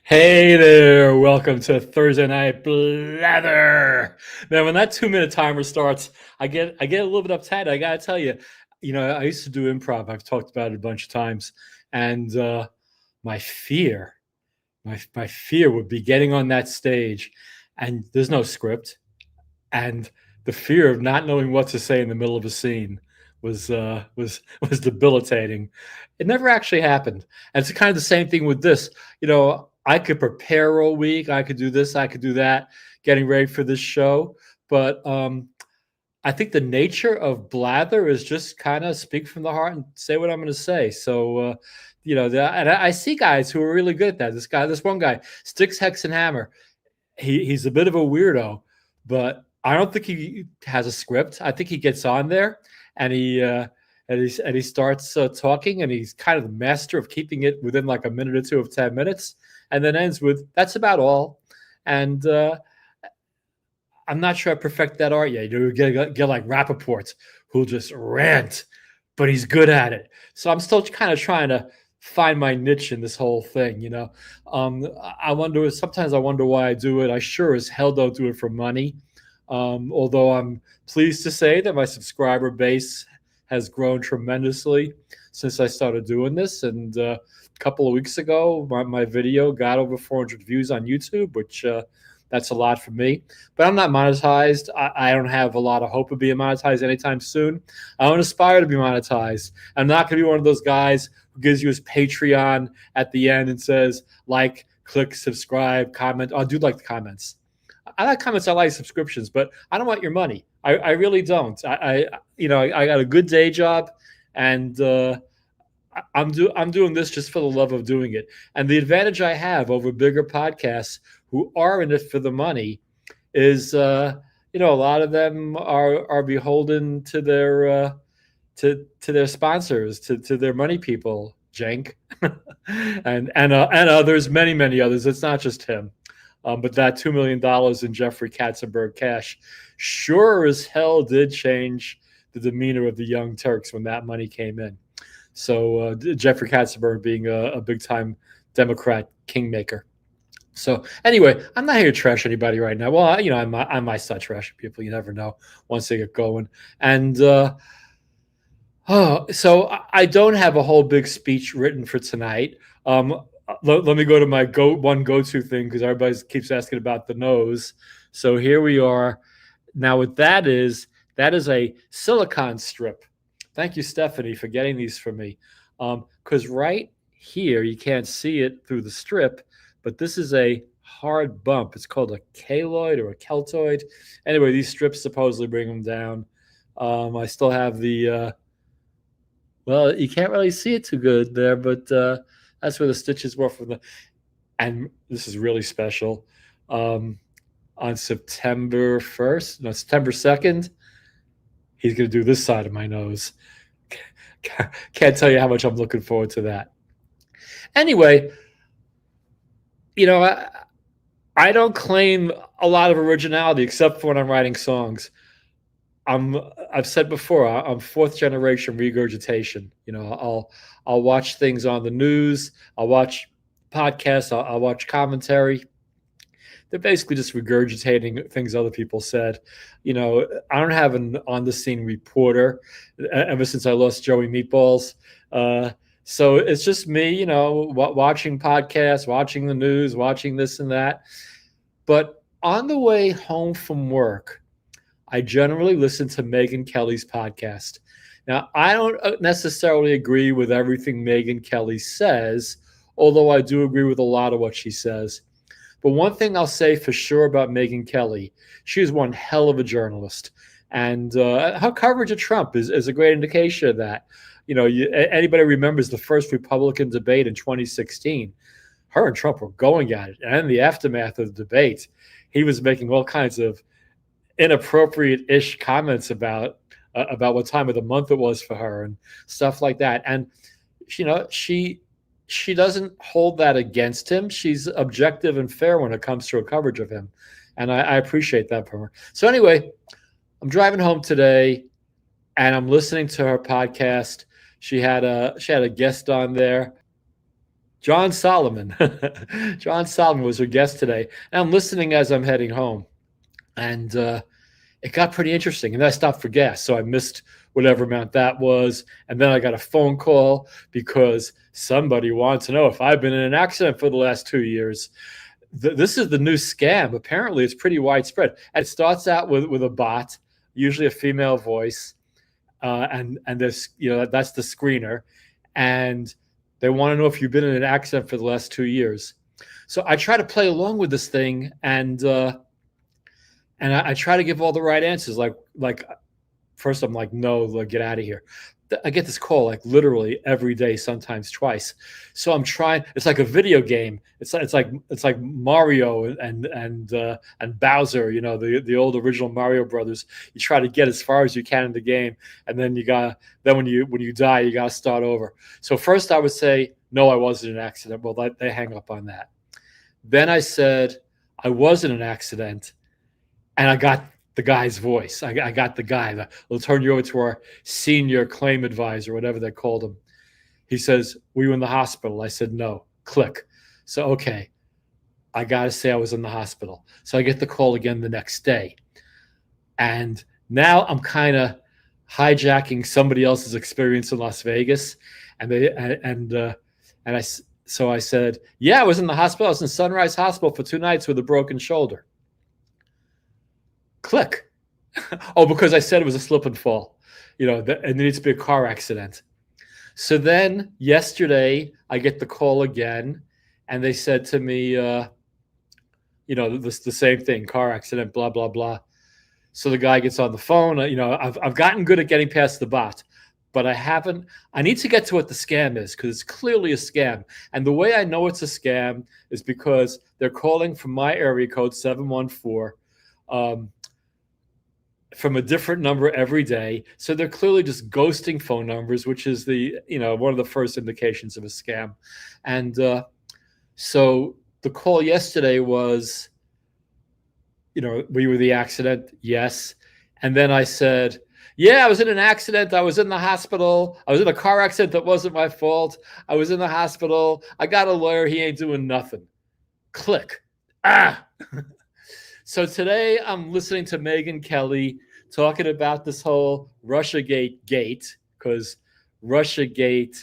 Hey there, welcome to Thursday Night Blather. Man, when that 2 minute timer starts, I get a little bit uptight. I gotta tell you, I used to do improv. I've talked about it a bunch of times, and my fear, my fear would be getting on that stage, and there's no script, and the fear of not knowing what to say in the middle of a scene was debilitating. It never actually happened. And it's kind of the same thing with this. I could prepare all week. I could do this. I could do that, getting ready for this show. But I think the nature of Blather is just kind of speak from the heart and say what I'm going to say. So, and I see guys who are really good at that. This one guy, Sticks, Hex, and Hammer. He's a bit of a weirdo, but I don't think he has a script. I think he gets on there and he starts talking, and he's kind of the master of keeping it within like a minute or two of 10 minutes, and then ends with that's about all. And I'm not sure I perfect that art yet. You get like Rappaport, who'll just rant, but he's good at it. So I'm still kind of trying to find my niche in this whole thing. I wonder, sometimes I wonder why I do it. I sure as hell don't do it for money. Although I'm pleased to say that my subscriber base has grown tremendously since I started doing this. And a couple of weeks ago, my video got over 400 views on YouTube, which that's a lot for me. But I'm not monetized. I don't have a lot of hope of being monetized anytime soon. I don't aspire to be monetized. I'm not going to be one of those guys who gives you his Patreon at the end and says, like, click, subscribe, comment. I do like the comments. I like comments. I like subscriptions, but I don't want your money. I really don't. I got a good day job, and I'm doing this just for the love of doing it. And the advantage I have over bigger podcasts who are in it for the money is, a lot of them are beholden to their their sponsors, to their money people, Jenk, and others, many others. It's not just him. But that $2 million in Jeffrey Katzenberg cash sure as hell did change the demeanor of the Young Turks when that money came in. So Jeffrey Katzenberg being a big-time Democrat kingmaker. So anyway, I'm not here to trash anybody right now. Well, I might start trashing people. You never know once they get going. And so I don't have a whole big speech written for tonight. Let me go to my go-to thing, because everybody keeps asking about the nose. So here we are. Now what that is a silicone strip. Thank you, Stephanie, for getting these for me. Because right here, you can't see it through the strip, but this is a hard bump. It's called a keloid or a keltoid. Anyway, these strips supposedly bring them down. I still have the, well, you can't really see it too good there, but that's where the stitches were from and this is really special. On September 2nd, he's going to do this side of my nose. Can't tell you how much I'm looking forward to that. Anyway, I don't claim a lot of originality except for when I'm writing songs. I've said before, I'm fourth generation regurgitation. I'll watch things on the news. I'll watch podcasts. I'll watch commentary. They're basically just regurgitating things other people said. I don't have an on the scene reporter ever since I lost Joey Meatballs. So it's just me, watching podcasts, watching the news, watching this and that. But on the way home from work, I generally listen to Megyn Kelly's podcast. Now, I don't necessarily agree with everything Megyn Kelly says, although I do agree with a lot of what she says. But one thing I'll say for sure about Megyn Kelly, she is one hell of a journalist. And her coverage of Trump is a great indication of that. Anybody remembers the first Republican debate in 2016, her and Trump were going at it. And in the aftermath of the debate, he was making all kinds of inappropriate-ish comments about what time of the month it was for her and stuff like that. And she doesn't hold that against him. She's objective and fair when it comes to her coverage of him, and I appreciate that from her. So anyway, I'm driving home today, and I'm listening to her podcast. She had a guest on there. John Solomon. John Solomon was her guest today. And I'm listening as I'm heading home. And it got pretty interesting. And then I stopped for gas. So I missed whatever amount that was. And then I got a phone call because somebody wants to know if I've been in an accident for the last 2 years. This is the new scam. Apparently, it's pretty widespread. And it starts out with a bot, usually a female voice. And this, that's the screener. And they want to know if you've been in an accident for the last 2 years. So I try to play along with this thing, and I try to give all the right answers. Like first I'm like, no, get out of here. I get this call like literally every day, sometimes twice. So I'm trying. It's like a video game. It's like Mario and Bowser. The old original Mario Brothers. You try to get as far as you can in the game, and then when you die, you gotta start over. So first I would say no, I wasn't in an accident. Well, they hang up on that. Then I said I was in an accident, and I got the guy's voice. I got the guy. We'll turn you over to our senior claim advisor, whatever they called him. He says, were you in the hospital? I said, no. Click. So, okay, I got to say I was in the hospital. So I get the call again the next day. And now I'm kind of hijacking somebody else's experience in Las Vegas. So I said, yeah, I was in the hospital. I was in Sunrise Hospital for 2 nights with a broken shoulder. Click. Oh, because I said it was a slip and fall. It needs to be a car accident. So then yesterday I get the call again, and they said to me, the same thing, car accident, blah, blah, blah. So the guy gets on the phone. I've gotten good at getting past the bot, but I need to get to what the scam is, because it's clearly a scam. And the way I know it's a scam is because they're calling from my area code 714. From a different number every day. So they're clearly just ghosting phone numbers, which is one of the first indications of a scam. And so the call yesterday was, were you in the accident? Yes. And then I said, yeah, I was in an accident. I was in the hospital. I was in a car accident that wasn't my fault. I was in the hospital. I got a lawyer. He ain't doing nothing. Click. So today I'm listening to Megyn Kelly talking about this whole Russiagate gate, because Russiagate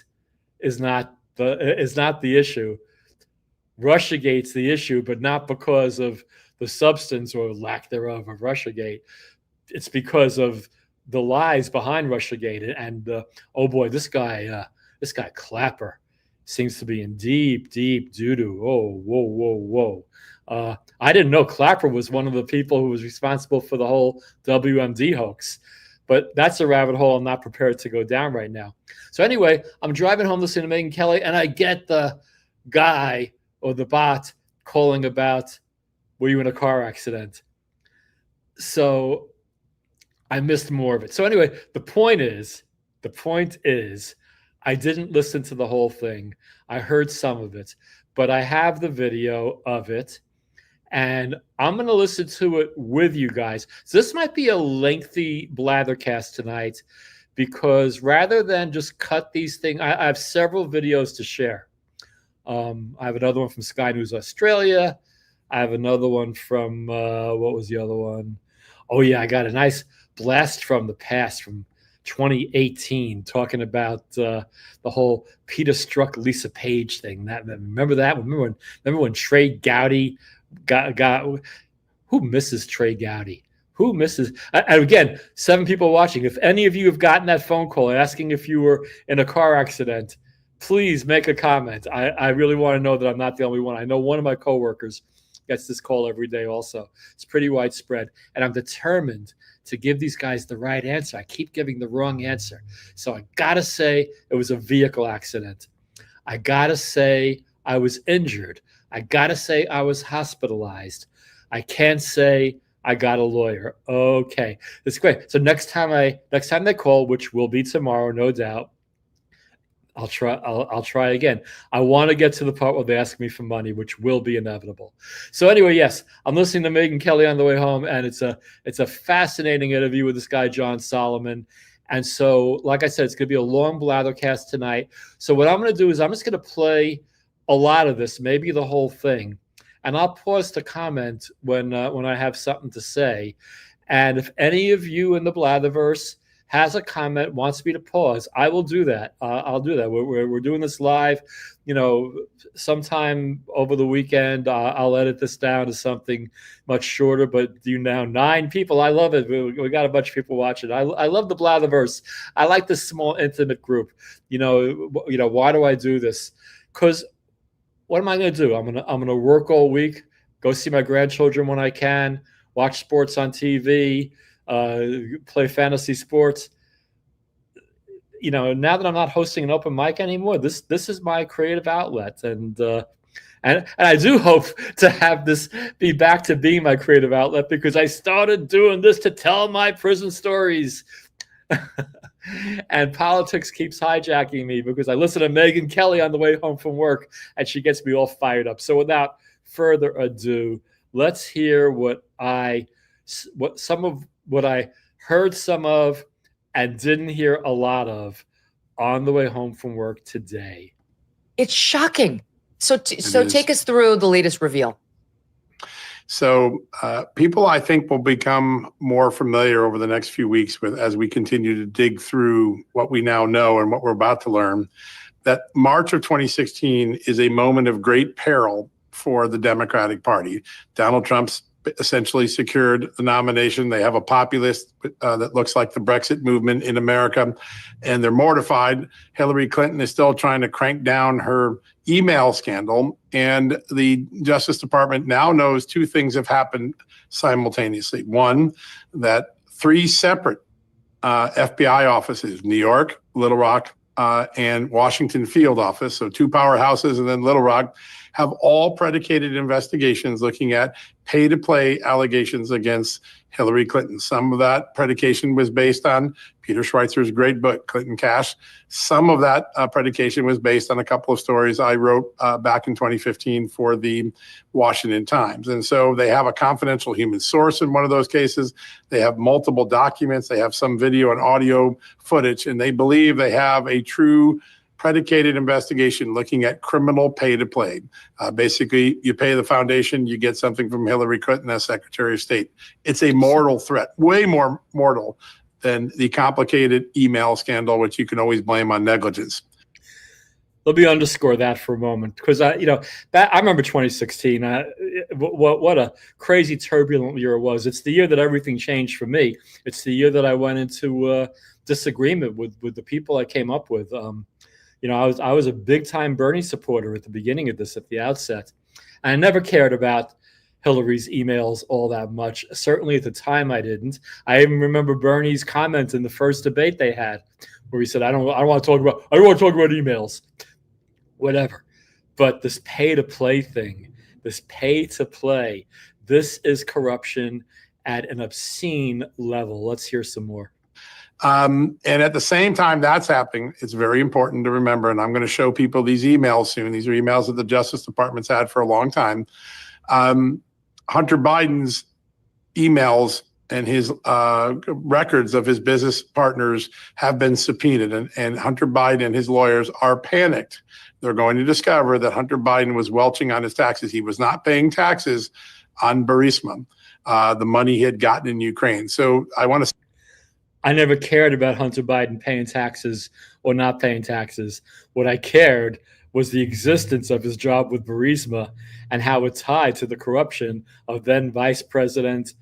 is not the issue. Russiagate's the issue, but not because of the substance or lack thereof of Russiagate. It's because of the lies behind Russiagate. And oh boy, this guy Clapper seems to be in deep doo-doo. Oh, whoa. I didn't know Clapper was one of the people who was responsible for the whole WMD hoax, but that's a rabbit hole I'm not prepared to go down right now. So anyway, I'm driving home listening to Megyn Kelly, and I get the guy or the bot calling about, were you in a car accident? So I missed more of it. So anyway, the point is, I didn't listen to the whole thing. I heard some of it, but I have the video of it, and I'm going to listen to it with you guys. So this might be a lengthy Blathercast tonight, because rather than just cut these things, I have several videos to share. I have another one from Sky News Australia. I have another one from, what was the other one? Oh, yeah, I got a nice blast from the past from 2018 talking about the whole Peter Struck Lisa Page thing. Remember that? Remember when Trey Gowdy got who misses Trey Gowdy? Who misses? And again, 7 people watching. If any of you have gotten that phone call asking if you were in a car accident, please make a comment. I really want to know that I'm not the only one. I know one of my coworkers gets this call every day also. It's pretty widespread. And I'm determined to give these guys the right answer. I keep giving the wrong answer. So I got to say it was a vehicle accident. I got to say I was injured. I got to say I was hospitalized. I can't say I got a lawyer. Okay, that's great. So next time they call, which will be tomorrow, no doubt, I'll try again. I want to get to the part where they ask me for money, which will be inevitable. So anyway, yes, I'm listening to Megyn Kelly on the way home, and it's a fascinating interview with this guy, John Solomon. And so, like I said, it's going to be a long Blathercast tonight. So what I'm going to do is I'm just going to play a a lot of this, maybe the whole thing, and I'll pause to comment when I have something to say. And if any of you in the Blatherverse has a comment, wants me to pause, I will do that. I'll do that. We're doing this live. Sometime over the weekend, I'll edit this down to something much shorter. But now 9 people. I love it. We got a bunch of people watching. I love the Blatherverse. I like this small, intimate group. Why do I do this? Because what am I going to do? I'm gonna work all week, go see my grandchildren when I can, watch sports on TV, play fantasy sports. Now that I'm not hosting an open mic anymore, this is my creative outlet, and I do hope to have this be back to being my creative outlet, because I started doing this to tell my prison stories. And politics keeps hijacking me, because I listen to Megyn Kelly on the way home from work, and she gets me all fired up. So without further ado, let's hear what I heard some of and didn't hear a lot of on the way home from work today. It's shocking. So take us through the latest reveal. So people, I think, will become more familiar over the next few weeks as we continue to dig through what we now know and what we're about to learn, that March of 2016 is a moment of great peril for the Democratic Party. Donald Trump's essentially secured the nomination. They have a populist that looks like the Brexit movement in America, and they're mortified. Hillary Clinton is still trying to crank down her email scandal, and the Justice Department now knows 2 things have happened simultaneously. One, that 3 separate FBI offices, New York, Little Rock, and Washington field office, so 2 powerhouses, and then Little Rock, have all predicated investigations looking at pay-to-play allegations against Hillary Clinton. Some of that predication was based on Peter Schweizer's great book, Clinton Cash. Some of that predication was based on a couple of stories I wrote back in 2015 for the Washington Times. And so they have a confidential human source in one of those cases. They have multiple documents. They have some video and audio footage, and they believe they have a true predicated investigation looking at criminal pay-to-play. Basically, you pay the foundation, you get something from Hillary Clinton as Secretary of State. It's a mortal threat, way more mortal than the complicated email scandal, which you can always blame on negligence. Let me underscore that for a moment, because I remember 2016. What a crazy, turbulent year it was. It's the year that everything changed for me. It's the year that I went into disagreement with the people I came up with. I was a big time Bernie supporter at the beginning of this, at the outset. And I never cared about Hillary's emails all that much. Certainly at the time I didn't. I even remember Bernie's comment in the first debate they had, where he said, I don't want to talk about emails. Whatever. But this pay-to-play thing, this pay-to-play, this is corruption at an obscene level. Let's hear some more. And at the same time that's happening, it's very important to remember, and I'm going to show people these emails soon. These are emails that the Justice Department's had for a long time. Hunter Biden's emails and his records of his business partners have been subpoenaed, and Hunter Biden and his lawyers are panicked. They're going to discover that Hunter Biden was welching on his taxes. He was not paying taxes on Burisma, the money he had gotten in Ukraine. So I never cared about Hunter Biden paying taxes or not paying taxes. What I cared was the existence of his job with Burisma and how it tied to the corruption of then Vice President,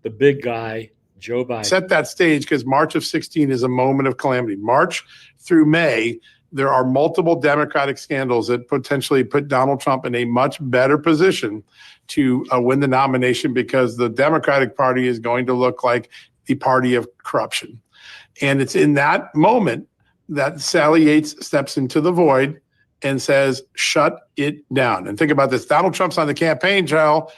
the big guy, Joe Biden. Set that stage, because March of 16 is a moment of calamity. March through May, there are multiple Democratic scandals that potentially put Donald Trump in a much better position to win the nomination, because the Democratic Party is going to look like the party of corruption. And it's in that moment that Sally Yates steps into the void and says, shut it down. And think about this. Donald Trump's on the campaign trail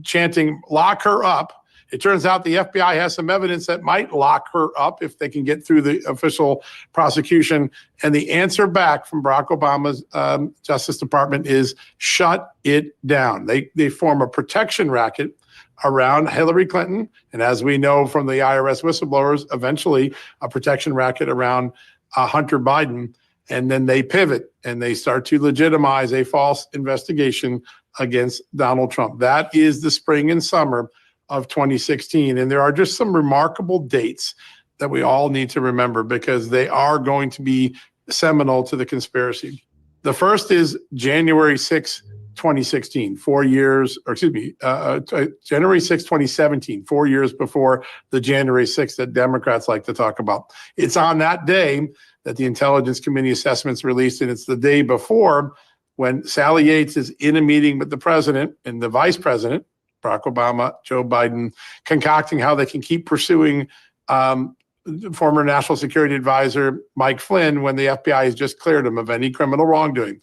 chanting, lock her up. It turns out the FBI has some evidence that might lock her up if they can get through the official prosecution. And the answer back from Barack Obama's Justice Department is shut it down. They form a protection racket around Hillary Clinton, and as we know from the IRS whistleblowers, eventually a protection racket around Hunter Biden. And then they pivot and they start to legitimize a false investigation against Donald Trump. That is the spring and summer of 2016. And there are just some remarkable dates that we all need to remember because they are going to be seminal to the conspiracy. The first is January 6, 2016, 4 years, or excuse me, January 6, 2017, 4 years before the January 6th that Democrats like to talk about. It's on that day that the Intelligence Committee assessments released, and it's the day before when Sally Yates is in a meeting with the president and the vice president, Barack Obama, Joe Biden, concocting how they can keep pursuing former National Security Advisor Mike Flynn when the FBI has just cleared him of any criminal wrongdoing.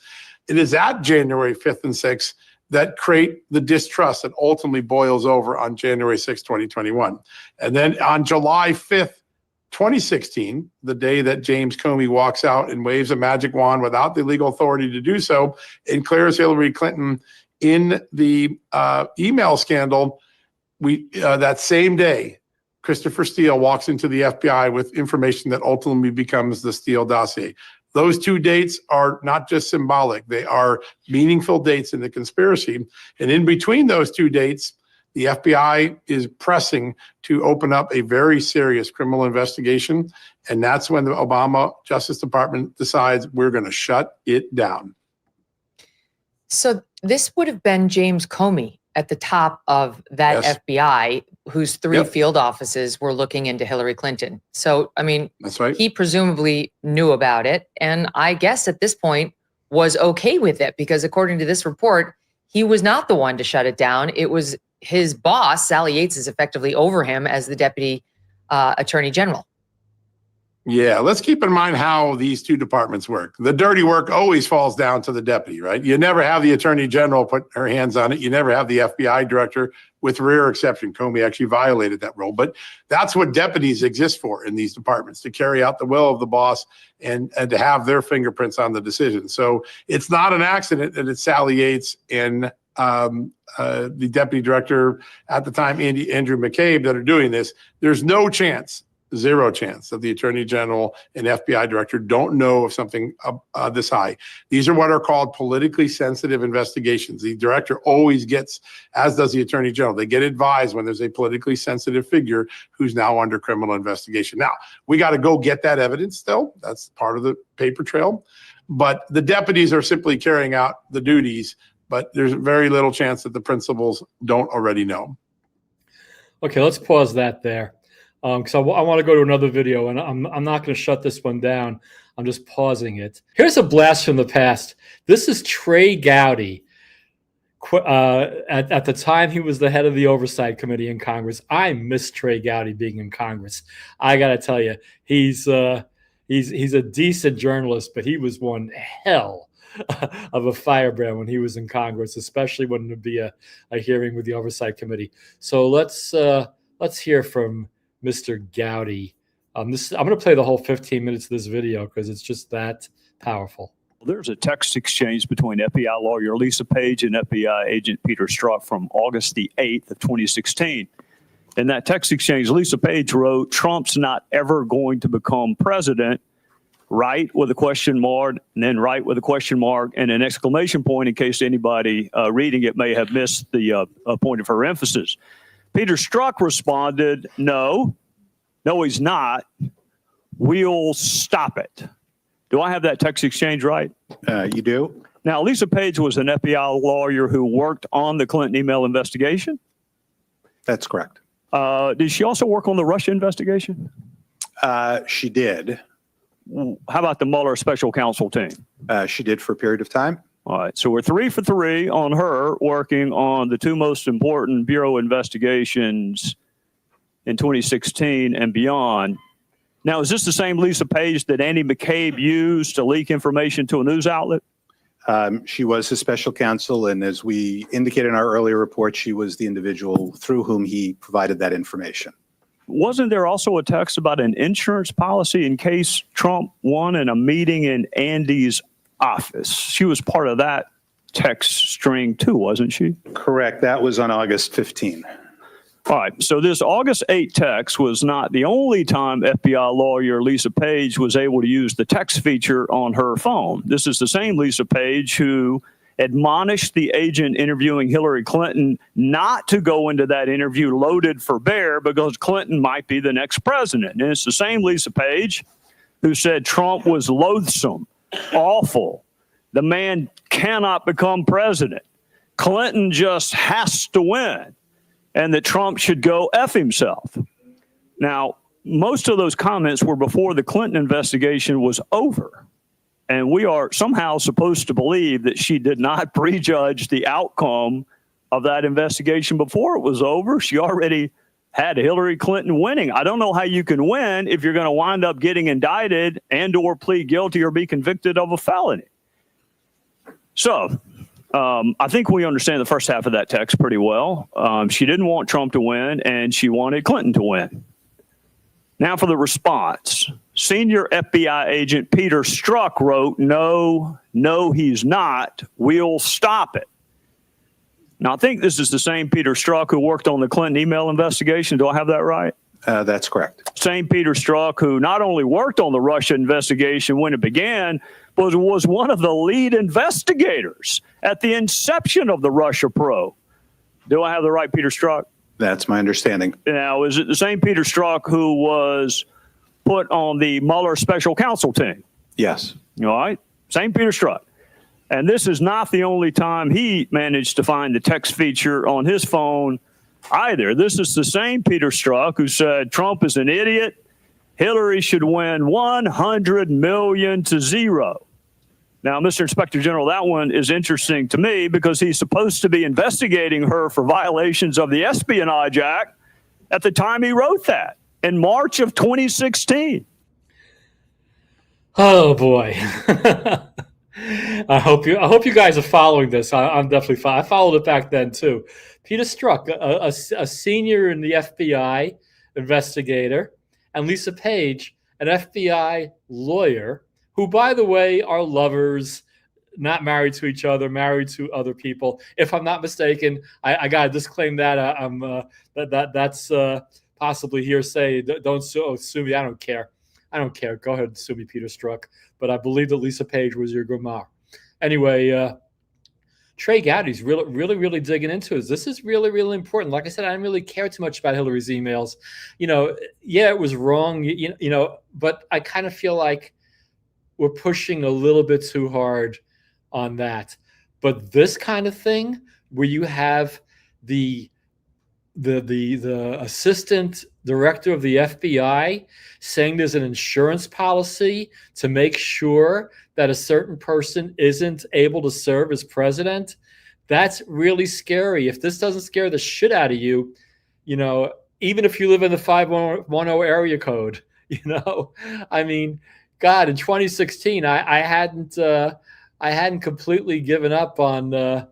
It is at January 5th and 6th that create the distrust that ultimately boils over on January 6th, 2021. And then on July 5th, 2016, the day that James Comey walks out and waves a magic wand without the legal authority to do so and clears Hillary Clinton in the email scandal, that same day, Christopher Steele walks into the FBI with information that ultimately becomes the Steele dossier. Those two dates are not just symbolic, they are meaningful dates in the conspiracy. And in between those two dates, the FBI is pressing to open up a very serious criminal investigation. And that's when the Obama Justice Department decides we're going to shut it down. So this would have been James Comey at the top of that Yes. FBI, whose three Yep. field offices were looking into Hillary Clinton. So, I mean, That's right. he presumably knew about it. And I guess at this point was okay with it because according to this report, he was not the one to shut it down. It was his boss, Sally Yates, is effectively over him as the deputy attorney general. Yeah, let's keep in mind how these two departments work. The dirty work always falls down to the deputy, right? You never have the attorney general put her hands on it. You never have the FBI director, with rare exception. Comey actually violated that role. But that's what deputies exist for in these departments, to carry out the will of the boss and to have their fingerprints on the decision. So it's not an accident that it's Sally Yates and the deputy director at the time, Andrew McCabe, that are doing this. There's no chance, zero chance, that the attorney general and FBI director don't know of something this high. These are what are called politically sensitive investigations. The director always gets, as does the attorney general, they get advised when there's a politically sensitive figure who's now under criminal investigation. Now, we got to go get that evidence still. That's part of the paper trail. But the deputies are simply carrying out the duties, but there's very little chance that the principals don't already know. Okay, let's pause that there. Because I want to go to another video, and I'm not going to shut this one down. I'm just pausing it. Here's a blast from the past. This is Trey Gowdy. At the time, he was the head of the Oversight Committee in Congress. I miss Trey Gowdy being in Congress. I got to tell you, he's a decent journalist, but he was one hell of a firebrand when he was in Congress, especially when there'd be a hearing with the Oversight Committee. So let's hear from Mr. Gowdy. I'm going to play the whole 15 minutes of this video because it's just that powerful. There's a text exchange between FBI lawyer Lisa Page and FBI agent Peter Strzok from August the 8th of 2016. In that text exchange, Lisa Page wrote, "Trump's not ever going to become president," right with a question mark, and then right with a question mark, and an exclamation point in case anybody reading it may have missed the point of her emphasis. Peter Strzok responded, no, he's not. We'll stop it. Do I have that text exchange right? You do. Now, Lisa Page was an FBI lawyer who worked on the Clinton email investigation. That's correct. Did she also work on the Russia investigation? She did. How about the Mueller special counsel team? She did for a period of time. All right, so we're 3 for 3 on her working on the two most important Bureau investigations in 2016 and beyond. Now, is this the same Lisa Page that Andy McCabe used to leak information to a news outlet? She was his special counsel, and as we indicated in our earlier report, she was the individual through whom he provided that information. Wasn't there also a text about an insurance policy in case Trump won in a meeting in Andy's office? She was part of that text string too, wasn't she? Correct. That was on August 15. All right. So this August 8 text was not the only time FBI lawyer Lisa Page was able to use the text feature on her phone. This is the same Lisa Page who admonished the agent interviewing Hillary Clinton not to go into that interview loaded for bear because Clinton might be the next president. And it's the same Lisa Page who said Trump was loathsome, awful. The man cannot become president. Clinton just has to win, and that Trump should go F himself. Now, most of those comments were before the Clinton investigation was over. And we are somehow supposed to believe that she did not prejudge the outcome of that investigation before it was over. She already had Hillary Clinton winning. I don't know how you can win if you're going to wind up getting indicted and or plead guilty or be convicted of a felony. So I think we understand the first half of that text pretty well. She didn't want Trump to win, and she wanted Clinton to win. Now for the response. Senior FBI agent Peter Strzok wrote, no, he's not. We'll stop it. Now, I think this is the same Peter Strzok who worked on the Clinton email investigation. Do I have that right? That's correct. Same Peter Strzok who not only worked on the Russia investigation when it began, but was one of the lead investigators at the inception of the Russia probe. Do I have the right Peter Strzok? That's my understanding. Now, is it the same Peter Strzok who was put on the Mueller special counsel team? Yes. All right. Same Peter Strzok. And this is not the only time he managed to find the text feature on his phone either. This is the same Peter Strzok who said Trump is an idiot. Hillary should win 100 million to 0. Now, Mr. Inspector General, that one is interesting to me because he's supposed to be investigating her for violations of the Espionage Act at the time he wrote that in March of 2016. Oh boy. I hope you guys are following this. I'm definitely I followed it back then too. Peter Strzok, a senior in the FBI investigator, and Lisa Page, an FBI lawyer, who, by the way, are lovers, not married to each other, married to other people. If I'm not mistaken, I got to disclaim that that's possibly hearsay. Don't sue me. I don't care. Go ahead and sue me, Peter Strzok. But I believe that Lisa Page was your grandma. Anyway, Trey Gowdy's really digging into it. This is really important. Like I said, I didn't really care too much about Hillary's emails. Yeah, it was wrong. But I kind of feel like we're pushing a little bit too hard on that. But this kind of thing, where you have the assistant director of the FBI saying there's an insurance policy to make sure that a certain person isn't able to serve as president, that's really scary. If this doesn't scare the shit out of you, even if you live in the 510 area code, I mean, God, in 2016, I hadn't completely given up on the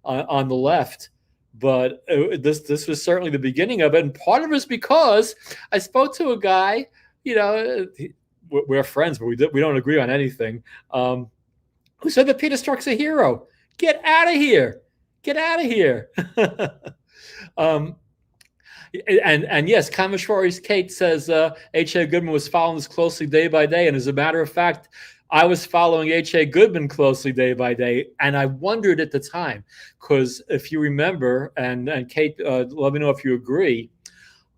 left. But this was certainly the beginning of it. And part of it is because I spoke to a guy, we're friends, but we don't agree on anything, who said that Peter Strzok's a hero. Get out of here. Get out of here. And yes, Kameshwari's Kate says H.A. Goodman was following this closely day by day. And as a matter of fact, I was following H.A. Goodman closely day by day, and I wondered at the time, because if you remember, and Kate, let me know if you agree,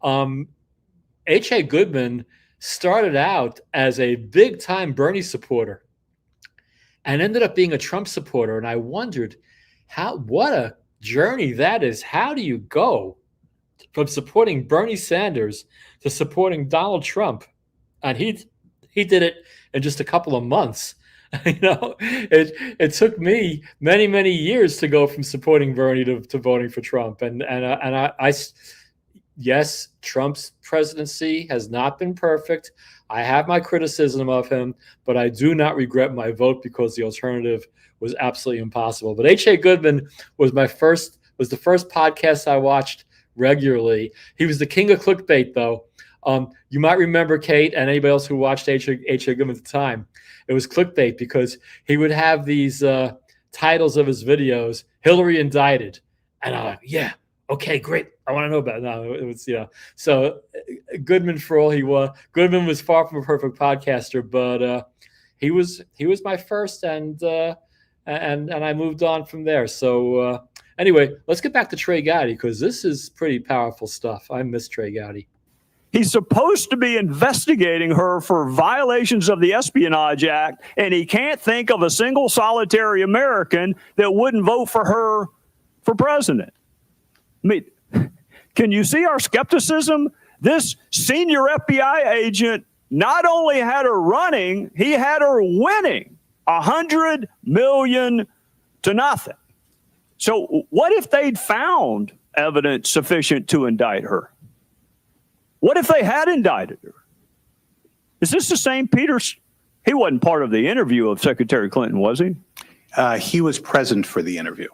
H.A. Goodman started out as a big-time Bernie supporter and ended up being a Trump supporter, and I wondered, what a journey that is. How do you go from supporting Bernie Sanders to supporting Donald Trump? And he did it in just a couple of months. It took me many years to go from supporting Bernie to voting for Trump. And yes, Trump's presidency has not been perfect. I have my criticism of him, but I do not regret my vote because the alternative was absolutely impossible. But H.A. Goodman was the first podcast I watched regularly. He was the king of clickbait, though. You might remember, Kate, and anybody else who watched H.A. Goodman at the time, it was clickbait because he would have these titles of his videos, Hillary indicted. And I'm like, yeah, Okay, great. I want to know about it. No, it was, So Goodman, for all he was, Goodman was far from a perfect podcaster, but he was my first, and I moved on from there. So anyway, let's get back to Trey Gowdy, because this is pretty powerful stuff. I miss Trey Gowdy. He's supposed to be investigating her for violations of the Espionage Act, and he can't think of a single solitary American that wouldn't vote for her for president. I mean, can you see our skepticism? This senior FBI agent not only had her running, he had her winning $100 million to nothing. So what if they'd found evidence sufficient to indict her? What if they had indicted her? Is this the same Peter? He wasn't part of the interview of Secretary Clinton, was he? He was present for the interview.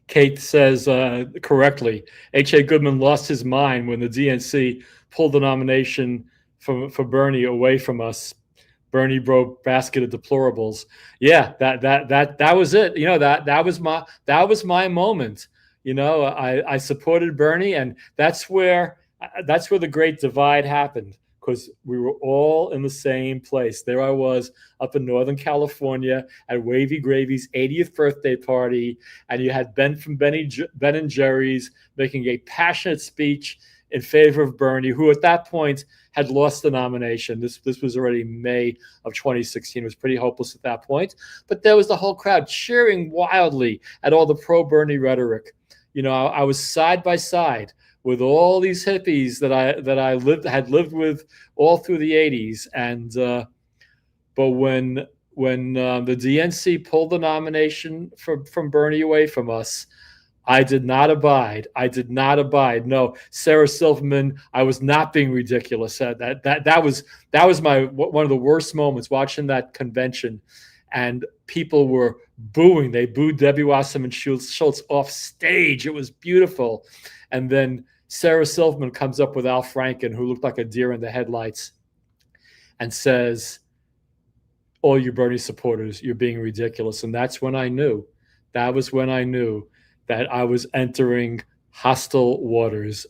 Kate says correctly, H.A. Goodman lost his mind when the DNC pulled the nomination for Bernie away from us. Bernie broke basket of deplorables. Yeah, that was it. That was my moment. I supported Bernie, and that's where the great divide happened, because we were all in the same place. There I was up in Northern California at Wavy Gravy's 80th birthday party, and you had Ben from Ben and Jerry's making a passionate speech in favor of Bernie, who at that point had lost the nomination. This was already May of 2016. It was pretty hopeless at that point. But there was the whole crowd cheering wildly at all the pro-Bernie rhetoric. I was side by side with all these hippies that I had lived with all through the 80s. And but when the DNC pulled the nomination from Bernie away from us, I did not abide. No, Sarah Silverman, I was not being ridiculous. That was my one of the worst moments, watching that convention, and people were booing. They booed Debbie Wasserman Schultz off stage. It was beautiful. And then Sarah Silverman comes up with Al Franken, who looked like a deer in the headlights, and says, all you Bernie supporters, you're being ridiculous. And that's when I knew. That was when I knew that I was entering hostile waters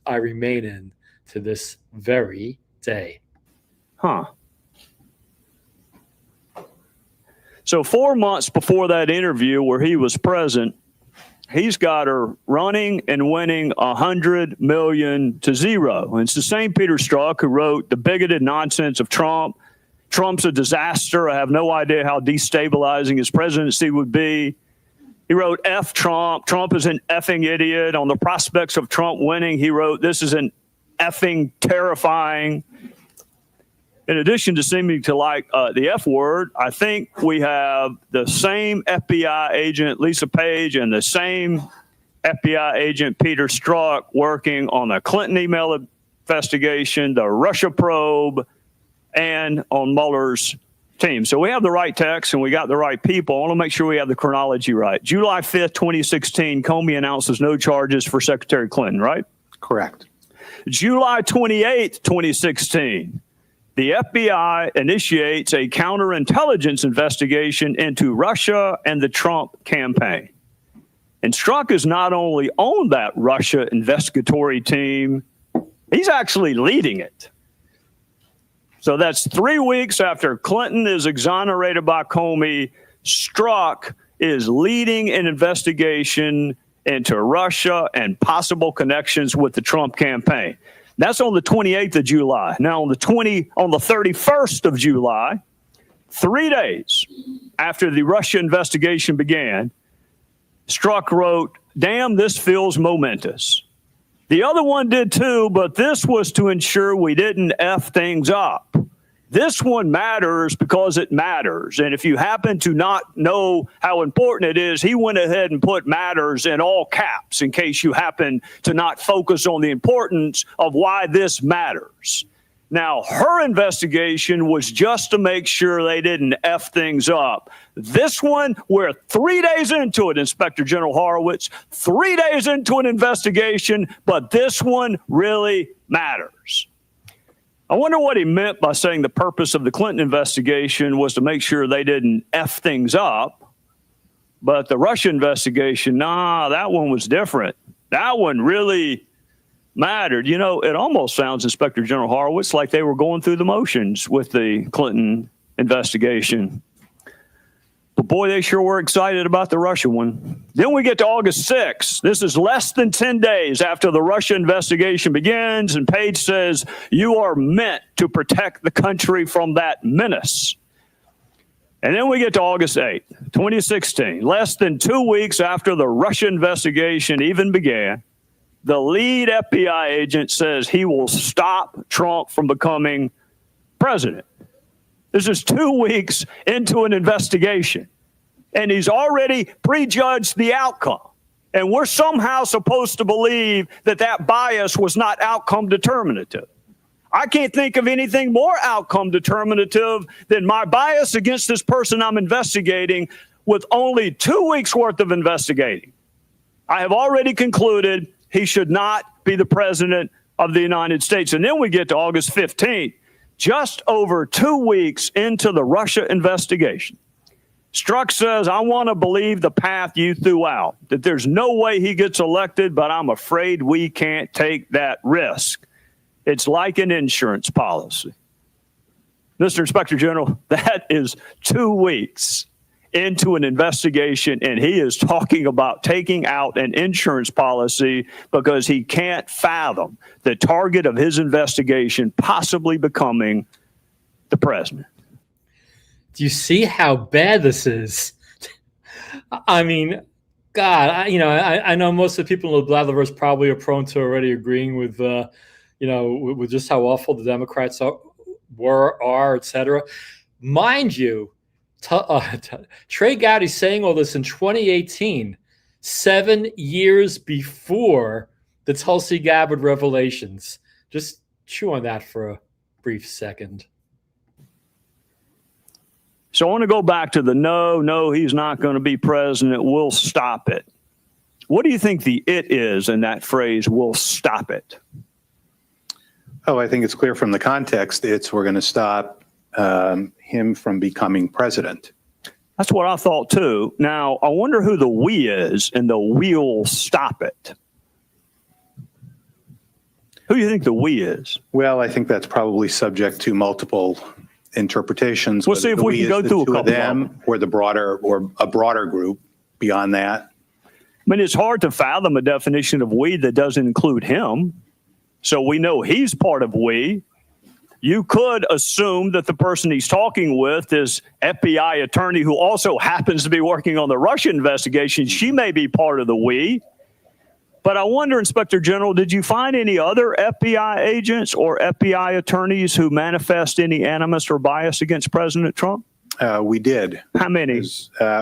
I remain in to this very day. Huh. So 4 months before that interview where he was present, he's got her running and winning 100 million to zero. And it's the same Peter Strzok who wrote The Bigoted Nonsense of Trump. Trump's a disaster. I have no idea how destabilizing his presidency would be. He wrote F Trump. Trump is an effing idiot. On the prospects of Trump winning, he wrote, this is an effing terrifying. In addition to seeming to like the F word, I think we have the same FBI agent, Lisa Page, and the same FBI agent, Peter Strzok, working on the Clinton email investigation, the Russia probe, and on Mueller's team. So we have the right text and we got the right people. I want to make sure we have the chronology right. July 5th, 2016, Comey announces no charges for Secretary Clinton, right? Correct. July 28th, 2016, the FBI initiates a counterintelligence investigation into Russia and the Trump campaign. And Strzok is not only on that Russia investigatory team, he's actually leading it. So that's 3 weeks after Clinton is exonerated by Comey. Strzok is leading an investigation into Russia and possible connections with the Trump campaign. That's on the 28th of July. Now on the 31st of July, 3 days after the Russia investigation began, Strzok wrote, "Damn, this feels momentous." The other one did too, but this was to ensure we didn't F things up. This one matters because it matters. And if you happen to not know how important it is, he went ahead and put matters in all caps in case you happen to not focus on the importance of why this matters. Now, her investigation was just to make sure they didn't F things up. This one, we're 3 days into it, Inspector General Horowitz, 3 days into an investigation, but this one really matters. I wonder what he meant by saying the purpose of the Clinton investigation was to make sure they didn't F things up. But the Russia investigation, that one was different. That one really mattered. You know, it almost sounds, Inspector General Horowitz, like they were going through the motions with the Clinton investigation. But boy, they sure were excited about the Russia one. Then we get to August 6th. This is less than 10 days after the Russia investigation begins, and Page says, you are meant to protect the country from that menace. And then we get to August 8th, 2016, less than 2 weeks after the Russia investigation even began. The lead FBI agent says he will stop Trump from becoming president. This is 2 weeks into an investigation, and he's already prejudged the outcome. And we're somehow supposed to believe that that bias was not outcome determinative. I can't think of anything more outcome determinative than my bias against this person I'm investigating with only 2 weeks worth of investigating. I have already concluded he should not be the president of the United States. And then we get to August 15th, just over 2 weeks into the Russia investigation. Strzok says, I want to believe the path you threw out, that there's no way he gets elected, but I'm afraid we can't take that risk. It's like an insurance policy. Mr. Inspector General, that is 2 weeks into an investigation, and he is talking about taking out an insurance policy because he can't fathom the target of his investigation possibly becoming the president. Do you see how bad this is? I mean, God, I know most of the people in the Blatherverse probably are prone to already agreeing with, with just how awful the Democrats are, et cetera. Mind you, Trey Gowdy's saying all this in 2018, 7 years before the Tulsi Gabbard revelations. Just chew on that for a brief second. So I want to go back to the no, he's not going to be president. We'll stop it. What do you think the it is in that phrase, we'll stop it? Oh, I think it's clear from the context. We're going to stop him from becoming president. That's what I thought too. Now, I wonder who the we is in the we'll stop it. Who do you think the we is? Well, I think that's probably subject to multiple interpretations. We'll see if we can go through a couple of them, or a broader group beyond that. I mean, it's hard to fathom a definition of we that doesn't include him. So we know he's part of we. You could assume that the person he's talking with is FBI attorney who also happens to be working on the Russia investigation. She may be part of the we. But I wonder, Inspector General, did you find any other FBI agents or FBI attorneys who manifest any animus or bias against President Trump? We did. How many?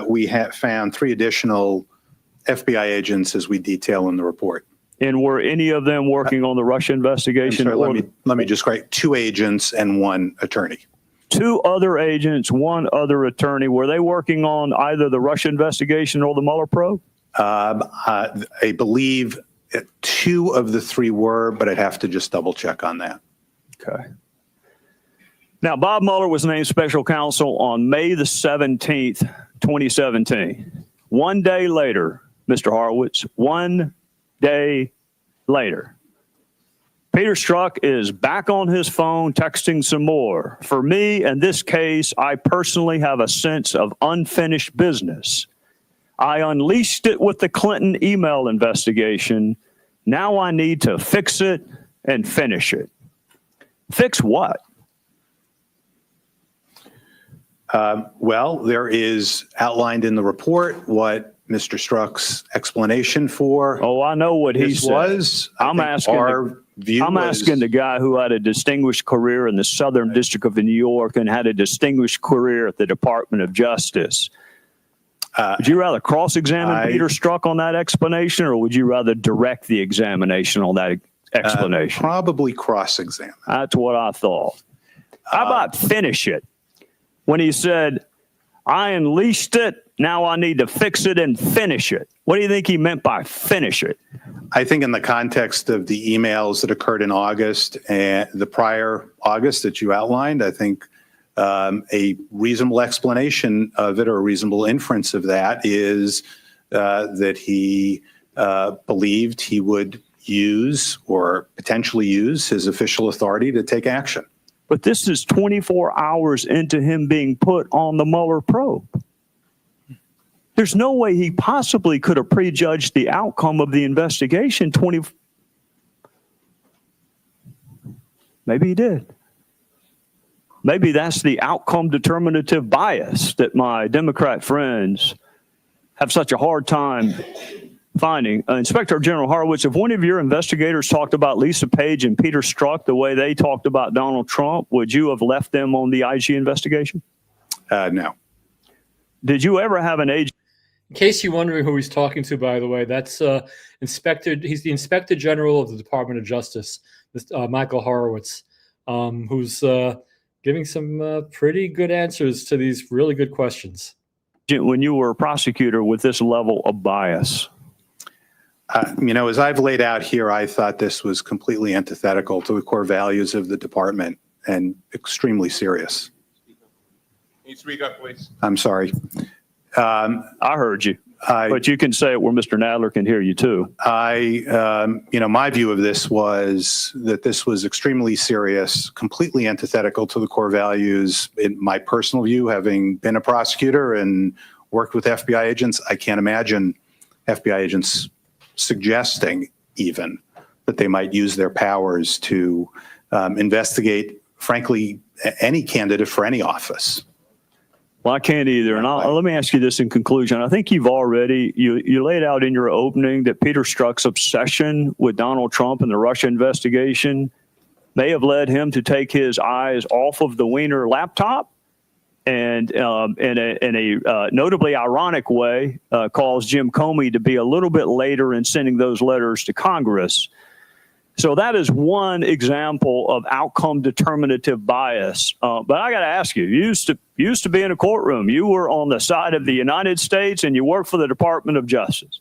We have found 3 additional FBI agents, as we detail in the report. And were any of them working on the Russia investigation? Sorry, let me just write 2 agents and 1 attorney. 2 other agents, 1 other attorney. Were they working on either the Russia investigation or the Mueller probe? I believe 2 of the 3 were, but I'd have to just double check on that. Okay. Now, Bob Mueller was named special counsel on May the 17th, 2017. 1 day later, Mr. Horowitz, 1 day later, Peter Strzok is back on his phone texting some more. For me, in this case, I personally have a sense of unfinished business. I unleashed it with the Clinton email investigation. Now I need to fix it and finish it. Fix what? Well, there is outlined in the report what Mr. Strzok's explanation for. Oh, I know what he said. Was. I'm asking the guy who had a distinguished career in the Southern District of New York and had a distinguished career at the Department of Justice. Would you rather cross-examine Peter Strzok on that explanation, or would you rather direct the examination on that explanation? Probably cross-examine. That's what I thought. How about finish it? When he said, I unleashed it, now I need to fix it and finish it. What do you think he meant by finish it? I think in the context of the emails that occurred in August and the prior August that you outlined, I think A reasonable explanation of it, or a reasonable inference of that, is that he believed he would use or potentially use his official authority to take action. But this is 24 hours into him being put on the Mueller probe. There's no way he possibly could have prejudged the outcome of the investigation. Maybe he did. Maybe that's the outcome determinative bias that my Democrat friends have such a hard time finding. Inspector General Horowitz, if one of your investigators talked about Lisa Page and Peter Strzok the way they talked about Donald Trump, would you have left them on the IG investigation? No. Did you ever have an agent? In case you're wondering who he's talking to, by the way, that's he's the Inspector General of the Department of Justice, Michael Horowitz, who's giving some pretty good answers to these really good questions. When you were a prosecutor with this level of bias? As I've laid out here, I thought this was completely antithetical to the core values of the department and extremely serious. Can you speak up, please? I'm sorry. I heard you, but you can say it where Mr. Nadler can hear you too. My view of this was that this was extremely serious, completely antithetical to the core values. In my personal view, having been a prosecutor and worked with FBI agents, I can't imagine FBI agents suggesting even that they might use their powers to investigate, frankly, any candidate for any office. Well, I can't either. And let me ask you this in conclusion. I think you've already, you laid out in your opening that Peter Strzok's obsession with Donald Trump and the Russia investigation may have led him to take his eyes off of the Wiener laptop and in a notably ironic way calls Jim Comey to be a little bit later in sending those letters to Congress. So that is one example of outcome determinative bias. But I got to ask you, you used to be in a courtroom. You were on the side of the United States and you worked for the Department of Justice.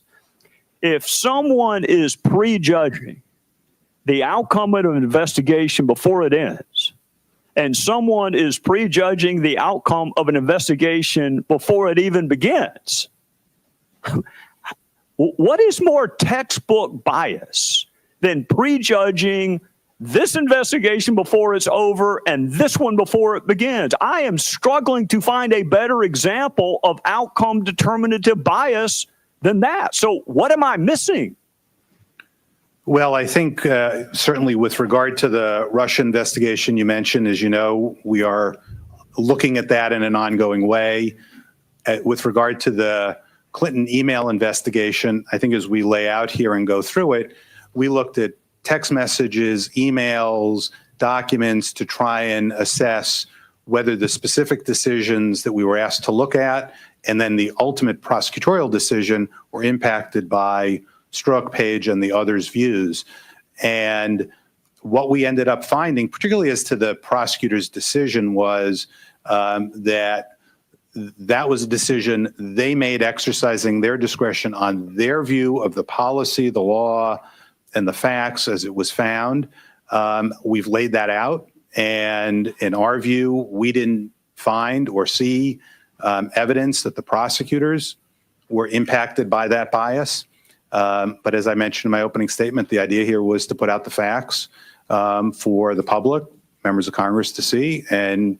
If someone is prejudging the outcome of an investigation before it ends, and someone is prejudging the outcome of an investigation before it even begins, what is more textbook bias than prejudging this investigation before it's over and this one before it begins? I am struggling to find a better example of outcome determinative bias than that. So what am I missing? Well, I think certainly with regard to the Russia investigation you mentioned, as you know, we are looking at that in an ongoing way. With regard to the Clinton email investigation, I think as we lay out here and go through it, we looked at text messages, emails, documents to try and assess whether the specific decisions that we were asked to look at and then the ultimate prosecutorial decision were impacted by Strzok, Page, and the others' views. And what we ended up finding, particularly as to the prosecutor's decision, was that was a decision they made exercising their discretion on their view of the policy, the law, and the facts as it was found. We've laid that out. And in our view, we didn't find or see evidence that the prosecutors were impacted by that bias. But as I mentioned in my opening statement, the idea here was to put out the facts for the public, members of Congress to see, and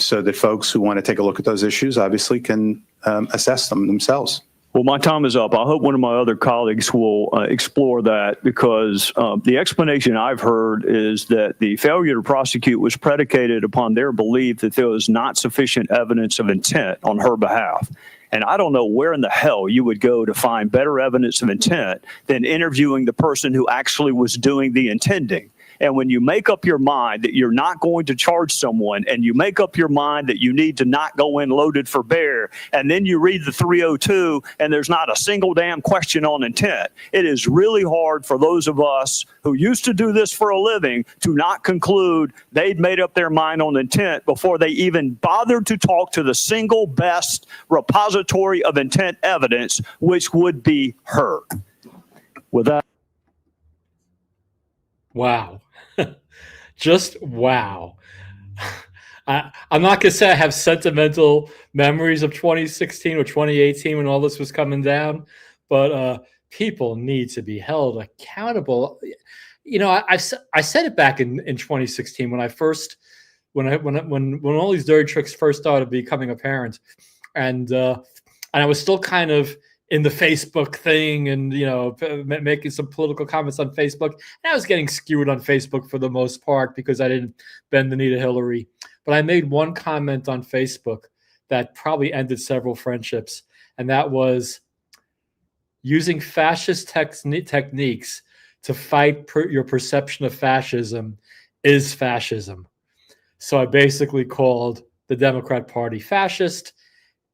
so that folks who want to take a look at those issues obviously can assess them themselves. Well, my time is up. I hope one of my other colleagues will explore that, because the explanation I've heard is that the failure to prosecute was predicated upon their belief that there was not sufficient evidence of intent on her behalf. And I don't know where in the hell you would go to find better evidence of intent than interviewing the person who actually was doing the intending. And when you make up your mind that you're not going to charge someone, and you make up your mind that you need to not go in loaded for bear, and then you read the 302 and there's not a single damn question on intent, it is really hard for those of us who used to do this for a living to not conclude they'd made up their mind on intent before they even bothered to talk to the single best repository of intent evidence, which would be her. With that. Wow. Just wow. I'm not going to say I have sentimental memories of 2016 or 2018 when all this was coming down, but people need to be held accountable. You know, I said it back in 2016 when I first when all these dirty tricks first started becoming apparent, and I was still kind of in the Facebook thing, and making some political comments on Facebook, and I was getting skewed on Facebook for the most part because I didn't bend the knee to Hillary. But I made one comment on Facebook that probably ended several friendships, and that was using fascist techniques to fight your perception of fascism is fascism. So I basically called the Democrat Party fascist,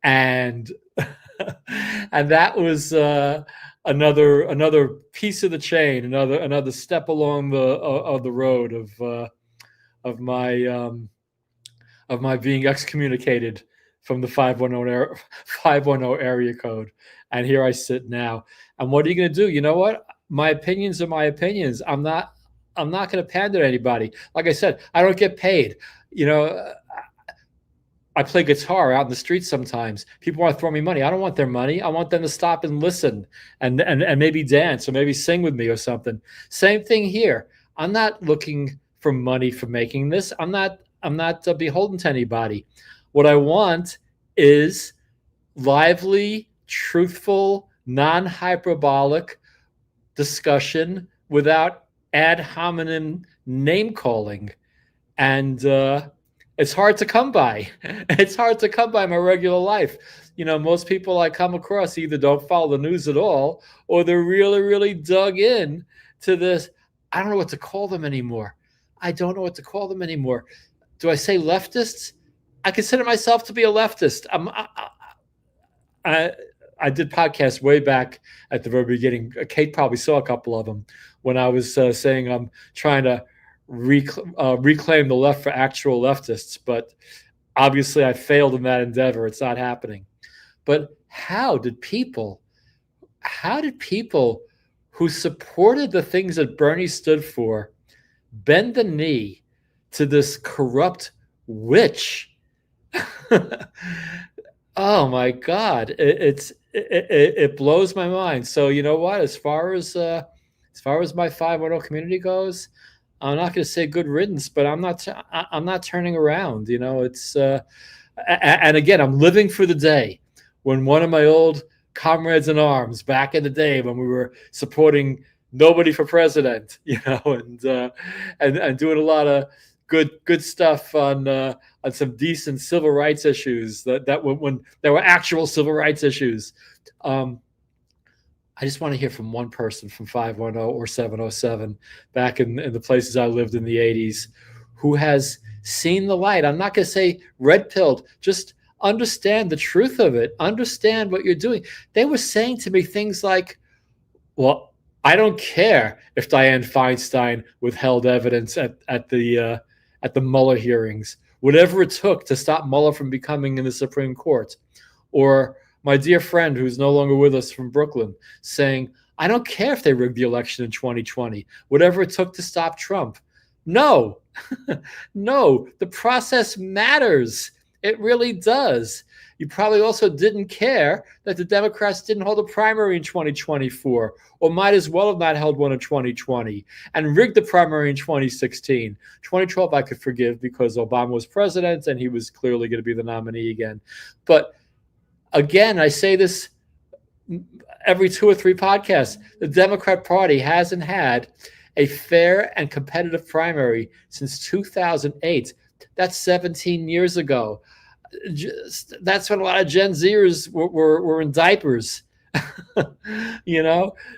and and that was another piece of the chain, another step along the road of my being excommunicated from the 510 area code. And here I sit now. And what are you going to do? You know what? My opinions are my opinions. I'm not going to pander to anybody. Like I said, I don't get paid. I play guitar out in the street sometimes. People want to throw me money. I don't want their money. I want them to stop and listen and maybe dance or maybe sing with me or something. Same thing here. I'm not looking for money for making this. I'm not beholden to anybody. What I want is lively, truthful, non-hyperbolic discussion without ad hominem name calling. And it's hard to come by. It's hard to come by in my regular life. Most people I come across either don't follow the news at all, or they're really, really dug in to this. I don't know what to call them anymore. Do I say leftists? I consider myself to be a leftist. I did podcasts way back at the very beginning. Kate probably saw a couple of them when I was saying I'm trying to reclaim the left for actual leftists, but obviously I failed in that endeavor. It's not happening. But how did people who supported the things that Bernie stood for bend the knee to this corrupt witch? Oh my God. It blows my mind. So you know what, as far as my 510 community goes, I'm not going to say good riddance, but I'm not turning around. It's and again, I'm living for the day when one of my old comrades in arms back in the day when we were supporting nobody for president, and doing a lot of good stuff on some decent civil rights issues that when there were actual civil rights issues. I just want to hear from one person from 510 or 707 back in the places I lived in the 80s who has seen the light. I'm not going to say red-pilled, just understand the truth of it, understand what you're doing. They were saying to me things like, well, I don't care if Dianne Feinstein withheld evidence at the Mueller hearings, whatever it took to stop Mueller from becoming in the Supreme Court. Or my dear friend who's no longer with us from Brooklyn saying, I don't care if they rigged the election in 2020, whatever it took to stop Trump. No, no, the process matters. It really does. You probably also didn't care that the Democrats didn't hold a primary in 2024, or might as well have not held one in 2020, and rigged the primary in 2016. 2012 I could forgive because Obama was president and he was clearly going to be the nominee again. But again, I say this every 2 or 3 podcasts. The Democrat Party hasn't had a fair and competitive primary since 2008. That's 17 years ago. That's when a lot of Gen Zers were in diapers.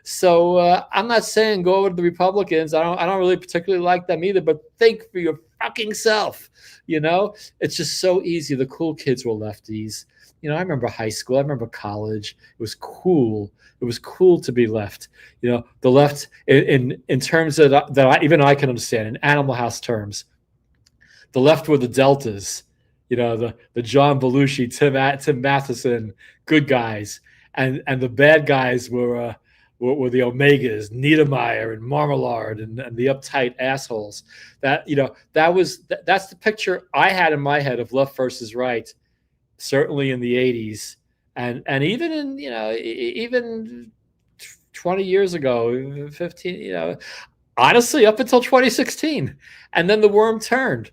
So I'm not saying go over to the Republicans. I don't really particularly like them either, but think for your fucking self. It's just so easy. The cool kids were lefties. I remember high school. I remember college. It was cool. It was cool to be left. The left in terms that even I can understand, in Animal House terms. The left were the deltas, the John Belushi, Tim Matheson, good guys, and the bad guys were were the Omegas, Niedermeyer and Marmalard and the uptight assholes. That, that's the picture I had in my head of left versus right, certainly in the 80s. And even in, even 20 years ago, 15, honestly, up until 2016. And then the worm turned.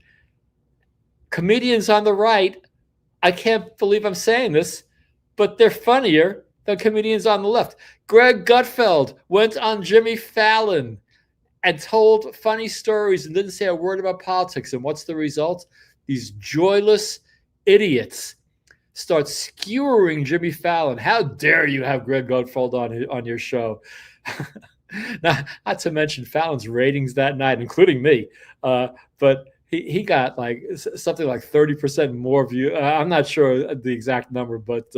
Comedians on the right, I can't believe I'm saying this, but they're funnier than comedians on the left. Greg Gutfeld went on Jimmy Fallon and told funny stories and didn't say a word about politics. And what's the result? These joyless idiots start skewering Jimmy Fallon. How dare you have Greg Gutfeld on your show? Not to mention Fallon's ratings that night, including me. But he got like something like 30% more view. I'm not sure the exact number, but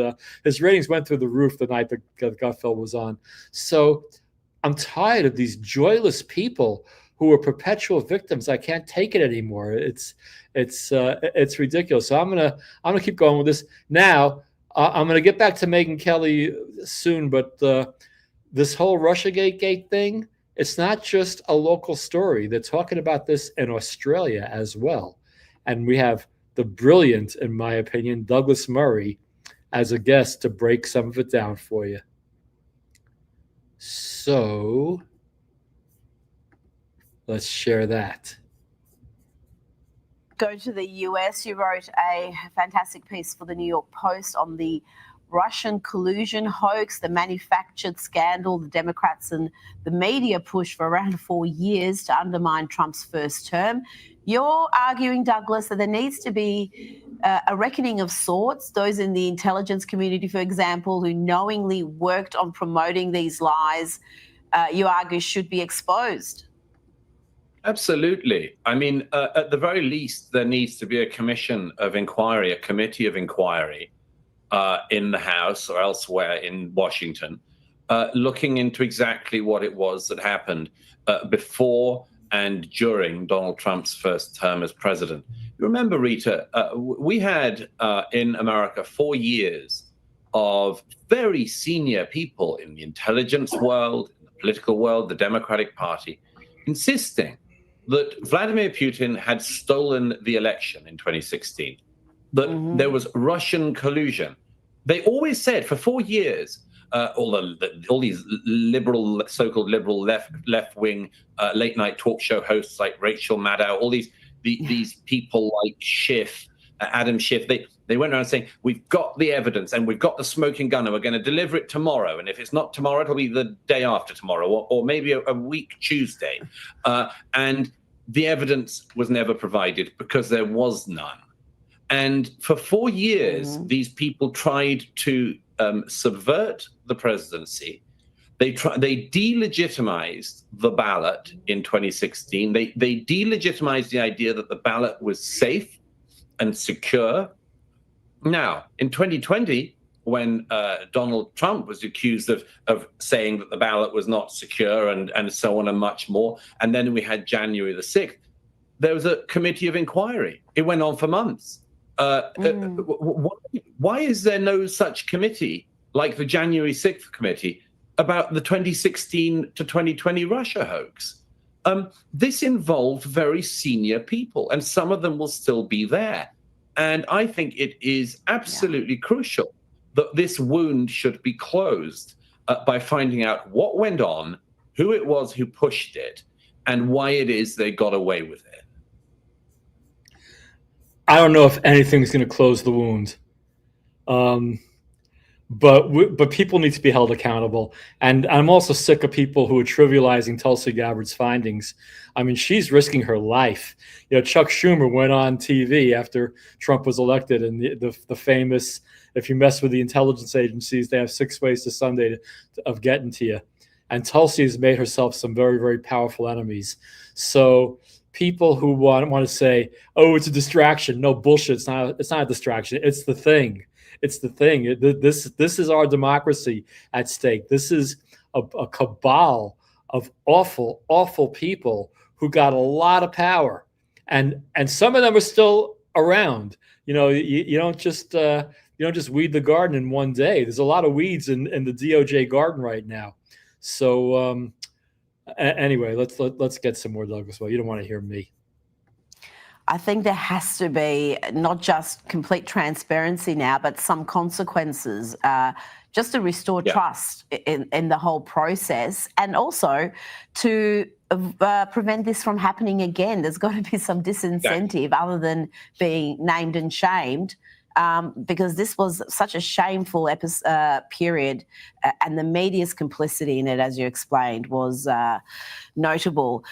his ratings went through the roof the night that Gutfeld was on. So I'm tired of these joyless people who are perpetual victims. I can't take it anymore. It's ridiculous. So I'm gonna keep going with this. Now I'm gonna get back to Megyn Kelly soon, but this whole Russiagate thing, it's not just a local story. They're talking about this in Australia as well. And we have the brilliant, in my opinion, Douglas Murray as a guest to break some of it down for you. So let's share that. Go to the US. You wrote a fantastic piece for the New York Post on the Russian collusion hoax, the manufactured scandal, the Democrats and the media push for around 4 years to undermine Trump's first term. You're arguing, Douglas, that there needs to be a reckoning of sorts. Those in the intelligence community, for example, who knowingly worked on promoting these lies, you argue should be exposed. Absolutely. I mean, at the very least, there needs to be a commission of inquiry, a committee of inquiry, in the House or elsewhere in Washington, looking into exactly what it was that happened before and during Donald Trump's first term as president. You remember, Rita, we had in America 4 years of very senior people in the intelligence world, in the political world, the Democratic Party, insisting that Vladimir Putin had stolen the election in 2016. That there was Russian collusion. They always said for 4 years, all these liberal, so-called liberal left-wing late night talk show hosts like Rachel Maddow, all these people like Schiff, Adam Schiff, they went around saying, we've got the evidence and we've got the smoking gun and we're going to deliver it tomorrow. And if it's not tomorrow, it'll be the day after tomorrow or maybe a week Tuesday. And the evidence was never provided because there was none. And for 4 years, these people tried to subvert the presidency. They delegitimized the ballot in 2016. They delegitimized the idea that the ballot was safe and secure. Now, in 2020, when Donald Trump was accused of saying that the ballot was not secure and so on and much more, and then we had January the 6th, there was a committee of inquiry. It went on for months. Why is there no such committee like the January 6th committee about the 2016 to 2020 Russia hoax? This involved very senior people, and some of them will still be there. And I think it is absolutely crucial that this wound should be closed by finding out what went on, who it was who pushed it, and why it is they got away with it. I don't know if anything's going to close the wound, but people need to be held accountable. And I'm also sick of people who are trivializing Tulsi Gabbard's findings. I mean, she's risking her life. Chuck Schumer went on TV after Trump was elected, and the famous, if you mess with the intelligence agencies, they have 6 ways to Sunday of getting to you. And Tulsi has made herself some very, very powerful enemies. So people who want to say, "Oh, it's a distraction." No, bullshit. It's not a distraction. It's the thing. It's the thing. This is our democracy at stake. This is a cabal of awful, awful people who got a lot of power, and some of them are still around. You don't just weed the garden in one day. There's a lot of weeds in the DOJ garden right now. So anyway, let's get some more Douglas. Well, you don't want to hear me. I think there has to be not just complete transparency now, but some consequences just to restore trust in the whole process, and also to prevent this from happening again. There's got to be some disincentive other than being named and shamed, because this was such a shameful period, and the media's complicity in it, as you explained, was notable.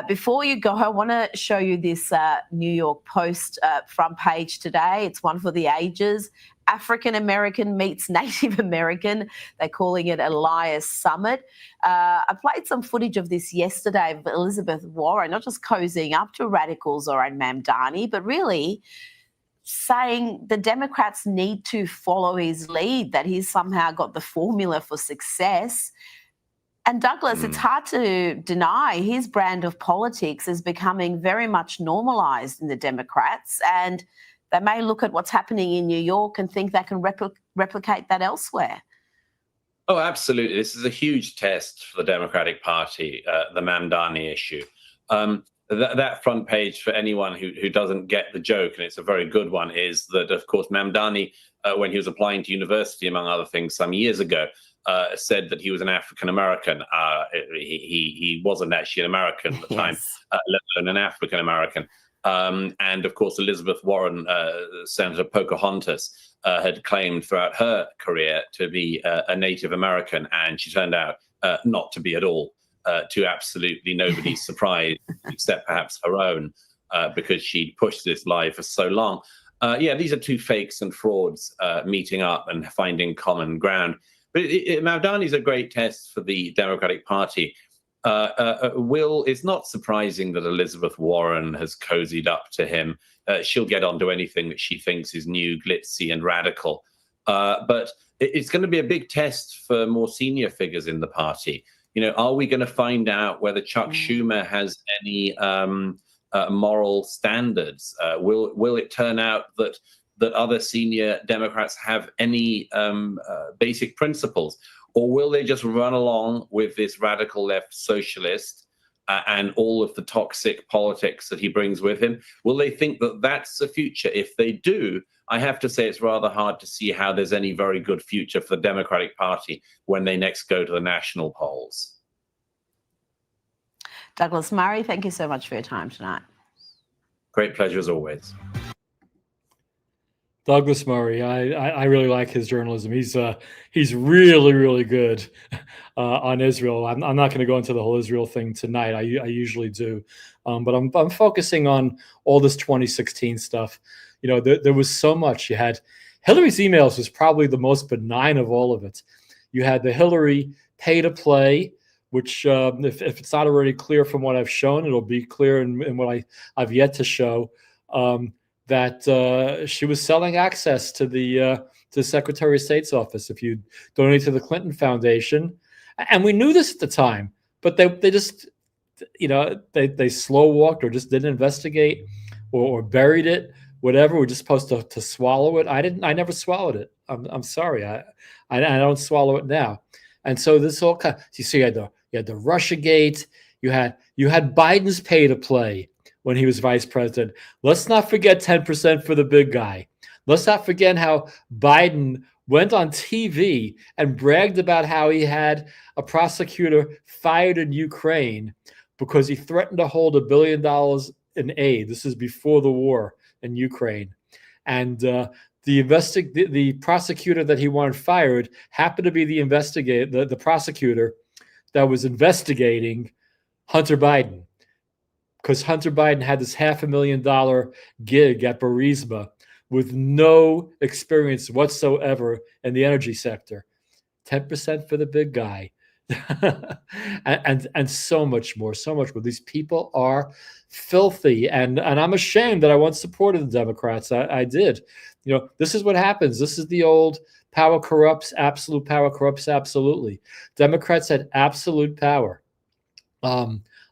Before you go, I want to show you this New York Post front page today. It's one for the ages. African American meets Native American. They're calling it Elias Summit. I played some footage of this yesterday of Elizabeth Warren, not just cozying up to radicals or Mamdani, but really saying the Democrats need to follow his lead, that he's somehow got the formula for success. And Douglas, it's hard to deny his brand of politics is becoming very much normalized in the Democrats, and they may look at what's happening in New York and think they can replicate that elsewhere. Oh, absolutely. This is a huge test for the Democratic Party, the Mamdani issue. That front page, for anyone who doesn't get the joke, and it's a very good one, is that, of course, Mamdani, when he was applying to university, among other things, some years ago, said that he was an African American. He wasn't actually an American at the time, let alone an African American. And of course, Elizabeth Warren, Senator Pocahontas, had claimed throughout her career to be a Native American, and she turned out not to be at all, to absolutely nobody's surprise, except perhaps her own, because she'd pushed this lie for so long. These are two fakes and frauds meeting up and finding common ground. But Mamdani's a great test for the Democratic Party. It's not surprising that Elizabeth Warren has cozied up to him. She'll get onto anything that she thinks is new, glitzy, and radical. But it's going to be a big test for more senior figures in the party. Are we going to find out whether Chuck Schumer has any moral standards? Will it turn out that other senior Democrats have any basic principles? Or will they just run along with this radical left socialist and all of the toxic politics that he brings with him? Will they think that that's the future? If they do, I have to say it's rather hard to see how there's any very good future for the Democratic Party when they next go to the national polls. Douglas Murray, thank you so much for your time tonight. Great pleasure as always. Douglas Murray, I really like his journalism. He's really, really good on Israel. I'm not going to go into the whole Israel thing tonight. I usually do, but I'm focusing on all this 2016 stuff. There was so much. You had Hillary's emails was probably the most benign of all of it. You had the Hillary pay to play, which if it's not already clear from what I've shown, it'll be clear in what I've yet to show. That she was selling access to the Secretary of State's office if you donate to the Clinton Foundation, and we knew this at the time, but they just they slow walked or just didn't investigate or buried it. Whatever, we're just supposed to swallow it. I never swallowed it. I'm sorry. I don't swallow it now. And so this all kind. You see, you had the Russiagate. You had Biden's pay to play when he was vice president. Let's not forget 10% for the big guy. Let's not forget how Biden went on TV and bragged about how he had a prosecutor fired in Ukraine because he threatened to hold $1 billion in aid. This is before the war in Ukraine. And the prosecutor that he wanted fired happened to be the prosecutor that was investigating Hunter Biden. Because Hunter Biden had this $500,000 gig at Burisma with no experience whatsoever in the energy sector. 10% for the big guy. and so much more. These people are filthy. And I'm ashamed that I once supported the Democrats. I did. This is what happens. This is the old power corrupts, absolute power corrupts absolutely. Democrats had absolute power.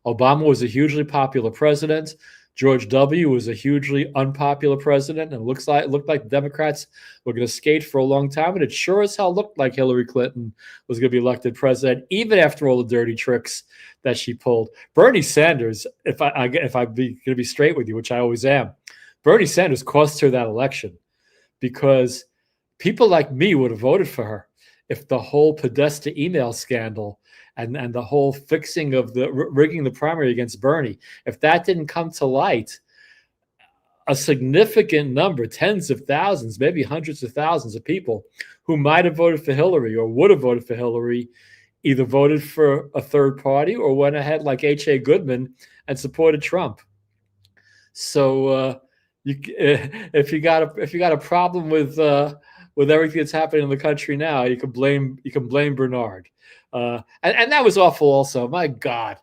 Obama was a hugely popular president. George W. was a hugely unpopular president, and looked like the Democrats were going to skate for a long time, and it sure as hell looked like Hillary Clinton was going to be elected president, even after all the dirty tricks that she pulled. Bernie Sanders, if I'm going to be straight with you, which I always am, Bernie Sanders cost her that election, because people like me would have voted for her if the whole Podesta email scandal and the whole fixing of the rigging the primary against Bernie, if that didn't come to light, a significant number, tens of thousands, maybe hundreds of thousands of people who might have voted for Hillary or would have voted for Hillary either voted for a third party or went ahead like H.A. Goodman and supported Trump. So if you got a problem with everything that's happening in the country now, you can blame Bernard. And that was awful also. My God,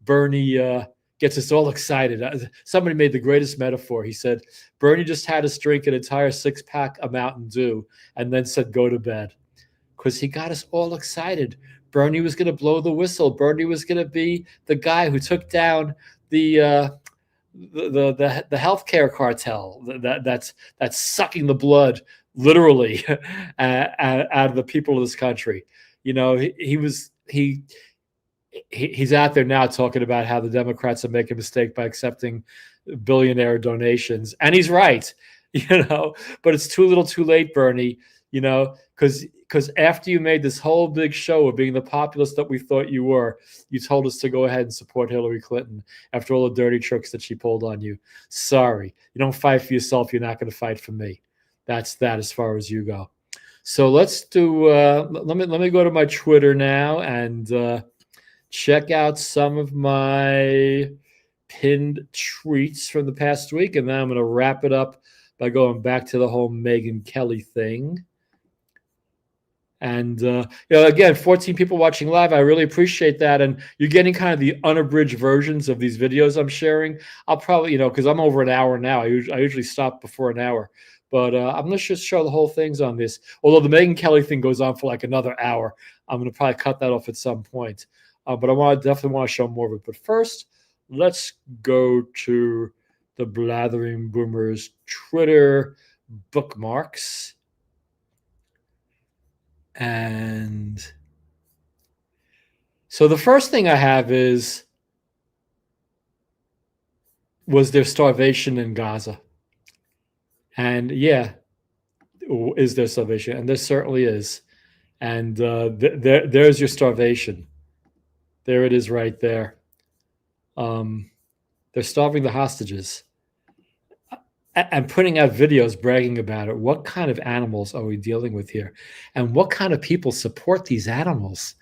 Bernie gets us all excited. Somebody made the greatest metaphor. He said, Bernie just had us drink an entire 6-pack of Mountain Dew and then said, go to bed. Because he got us all excited. Bernie was going to blow the whistle. Bernie was going to be the guy who took down the healthcare cartel that's sucking the blood literally out of the people of this country. He's out there now talking about how the Democrats are making a mistake by accepting billionaire donations, and he's right. But it's too little, too late, Bernie. Because after you made this whole big show of being the populist that we thought you were, you told us to go ahead and support Hillary Clinton after all the dirty tricks that she pulled on you. Sorry, you don't fight for yourself. You're not going to fight for me. That's that as far as you go. So let's do. Let me go to my Twitter now and check out some of my pinned tweets from the past week, and then I'm going to wrap it up by going back to the whole Megyn Kelly thing. And again, 14 people watching live. I really appreciate that, and you're getting kind of the unabridged versions of these videos I'm sharing. I'll probably, because I'm over an hour now. I usually stop before an hour. But I'm going to just show the whole things on this. Although the Megyn Kelly thing goes on for like another hour. I'm going to probably cut that off at some point. But I definitely want to show more of it. But first, let's go to the Blathering Boomers Twitter bookmarks. And so the first thing I have was there starvation in Gaza? And yeah, is there starvation? And there certainly is. And there's your starvation. There it is right there. They're starving the hostages and putting out videos bragging about it. What kind of animals are we dealing with here? And what kind of people support these animals?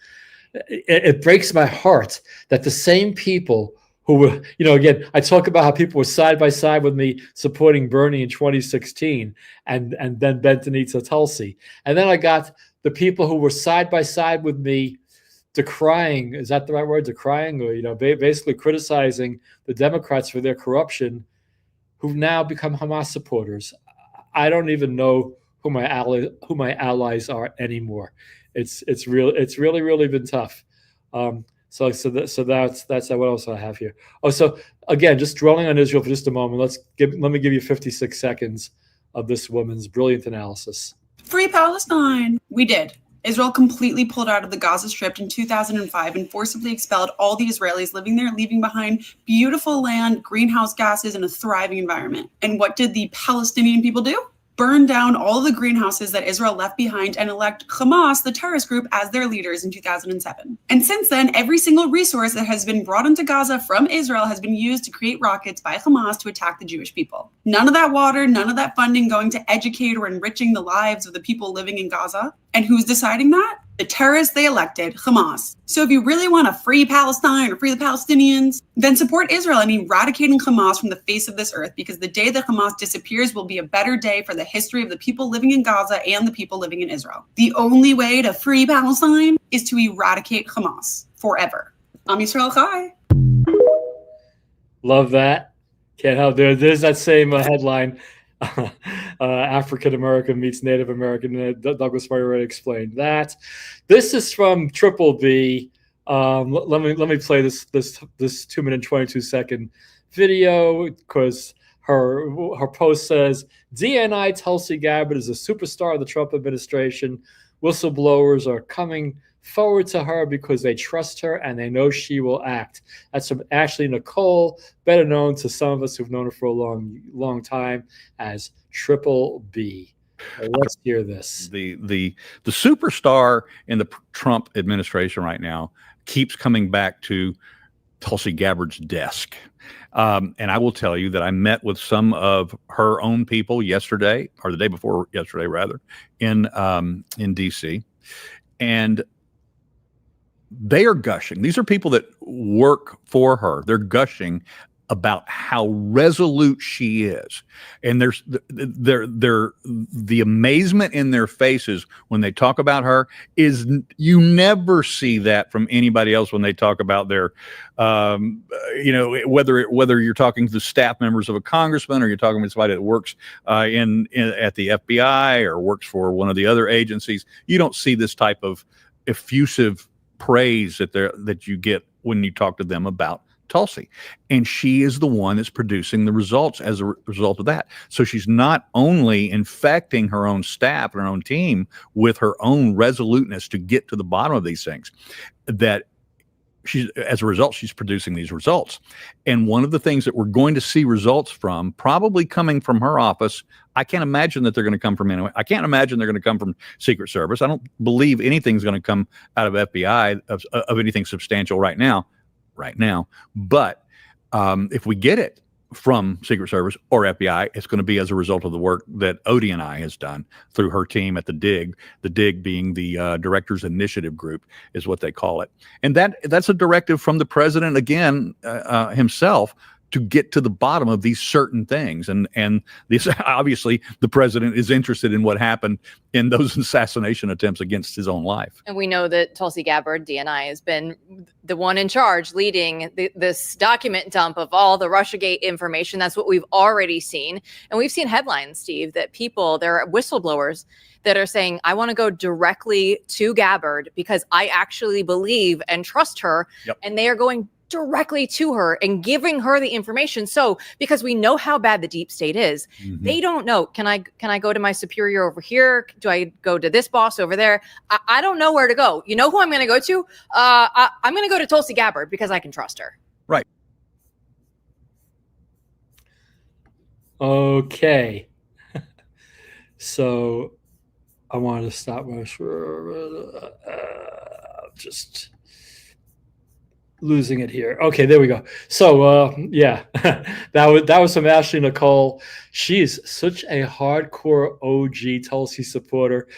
It breaks my heart that the same people who were, again, I talk about how people were side by side with me supporting Bernie in 2016 and then Bentonita Tulsi. And then I got the people who were side by side with me decrying, is that the right word, decrying, or, basically criticizing the Democrats for their corruption, who've now become Hamas supporters. I don't even know who my allies are anymore. It's really, really been tough. So that's what else I have here. Oh, so again, just dwelling on Israel for just a moment. Let me give you 56 seconds of this woman's brilliant analysis. Free Palestine. We did. Israel completely pulled out of the Gaza Strip in 2005 and forcibly expelled all the Israelis living there, leaving behind beautiful land, greenhouse gases, and a thriving environment. And what did the Palestinian people do? Burn down all the greenhouses that Israel left behind and elect Hamas, the terrorist group, as their leaders in 2007. And since then, every single resource that has been brought into Gaza from Israel has been used to create rockets by Hamas to attack the Jewish people. None of that water, none of that funding going to educate or enriching the lives of the people living in Gaza. And who's deciding that? The terrorists they elected, Hamas. So if you really want to free Palestine or free the Palestinians, then support Israel in eradicating Hamas from the face of this earth, because the day that Hamas disappears will be a better day for the history of the people living in Gaza and the people living in Israel. The only way to free Palestine is to eradicate Hamas forever. Am Yisrael Chai. Love that. Can't help there's that same headline. African American meets Native American. Douglas Murray already explained that. This is from Triple B. Let me play this 2 minute 22 second video because her post says, DNI Tulsi Gabbard is a superstar of the Trump administration. Whistleblowers are coming forward to her because they trust her and they know she will act. That's from Ashley Nicole, better known to some of us who've known her for a long time as Triple B. Well, let's hear this. The superstar in the Trump administration right now keeps coming back to Tulsi Gabbard's desk. And I will tell you that I met with some of her own people yesterday, or the day before yesterday, rather, in DC, and they are gushing. These are people that work for her. They're gushing about how resolute she is, and there's the amazement in their faces when they talk about her is you never see that from anybody else when they talk about their whether you're talking to staff members of a congressman or you're talking to somebody that works at the FBI or works for one of the other agencies. You don't see this type of effusive praise that you get when you talk to them about Tulsi, and she is the one that's producing the results as a result of that. So she's not only infecting her own staff and her own team with her own resoluteness to get to the bottom of these things, that as a result, she's producing these results. And one of the things that we're going to see results from, probably coming from her office, I can't imagine that they're going to come from anywhere. I can't imagine they're going to come from Secret Service. I don't believe anything's going to come out of FBI of anything substantial right now. But if we get it from Secret Service or FBI, it's going to be as a result of the work that Odie and I has done through her team at the DIG being the Directors Initiative Group is what they call it. And that's a directive from the president, again, himself, to get to the bottom of these certain things. And this, obviously, the president is interested in what happened in those assassination attempts against his own life. And we know that Tulsi Gabbard, DNI, has been the one in charge leading this document dump of all the Russiagate information. That's what we've already seen. And we've seen headlines, Steve, that there are whistleblowers that are saying, I want to go directly to Gabbard because I actually believe and trust her. Yep. And they are going directly to her and giving her the information. So because we know how bad the deep state is, they don't know, can I go to my superior over here? Do I go to this boss over there? I don't know where to go. You know who I'm going to go to? I'm going to go to Tulsi Gabbard because I can trust her. Right. Okay. So I wanted to stop my just losing it here. Okay, there we go. So yeah, that was from Ashley Nicole. She's such a hardcore OG Tulsi supporter.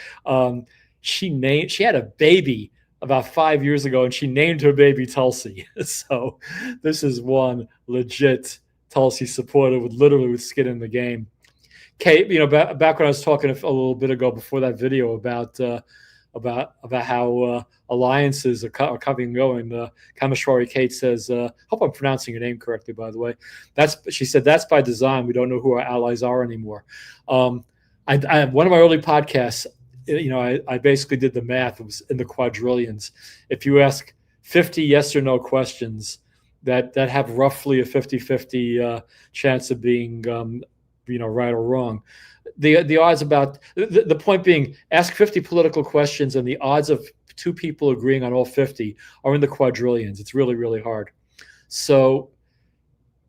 She had a baby about 5 years ago, and she named her baby Tulsi. So this is one legit Tulsi supporter with skin in the game. Kate, back when I was talking a little bit ago before that video about how alliances are coming and going. Kameshwari Kate says, hope I'm pronouncing your name correctly, by the way. She said, that's by design. We don't know who our allies are anymore. One of my early podcasts, I basically did the math. It was in the quadrillions. If you ask 50 yes or no questions that have roughly a 50-50 chance of being right or wrong, the odds about the point being, ask 50 political questions and the odds of two people agreeing on all 50 are in the quadrillions. It's really, really hard. So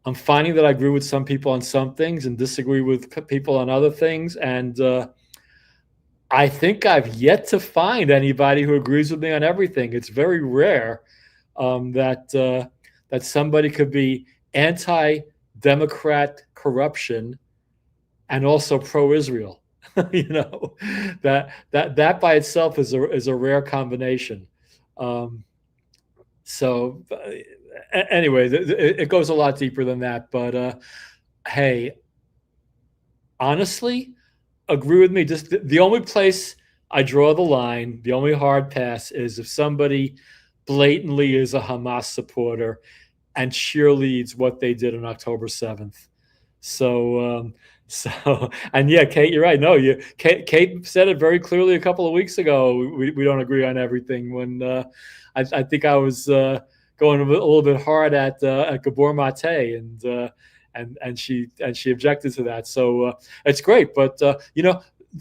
I'm finding that I agree with some people on some things and disagree with people on other things. And I think I've yet to find anybody who agrees with me on everything. It's very rare that somebody could be anti-democrat corruption and also pro-Israel. that by itself is a rare combination. So anyway, it goes a lot deeper than that. But hey, honestly, agree with me. Just the only place I draw the line, the only hard pass, is if somebody blatantly is a Hamas supporter and cheerleads what they did on October 7th. So and yeah, Kate, you're right. No, Kate said it very clearly a couple of weeks ago. We don't agree on everything. When I think I was going a little bit hard at Gabor Mate, and she objected to that. So it's great. But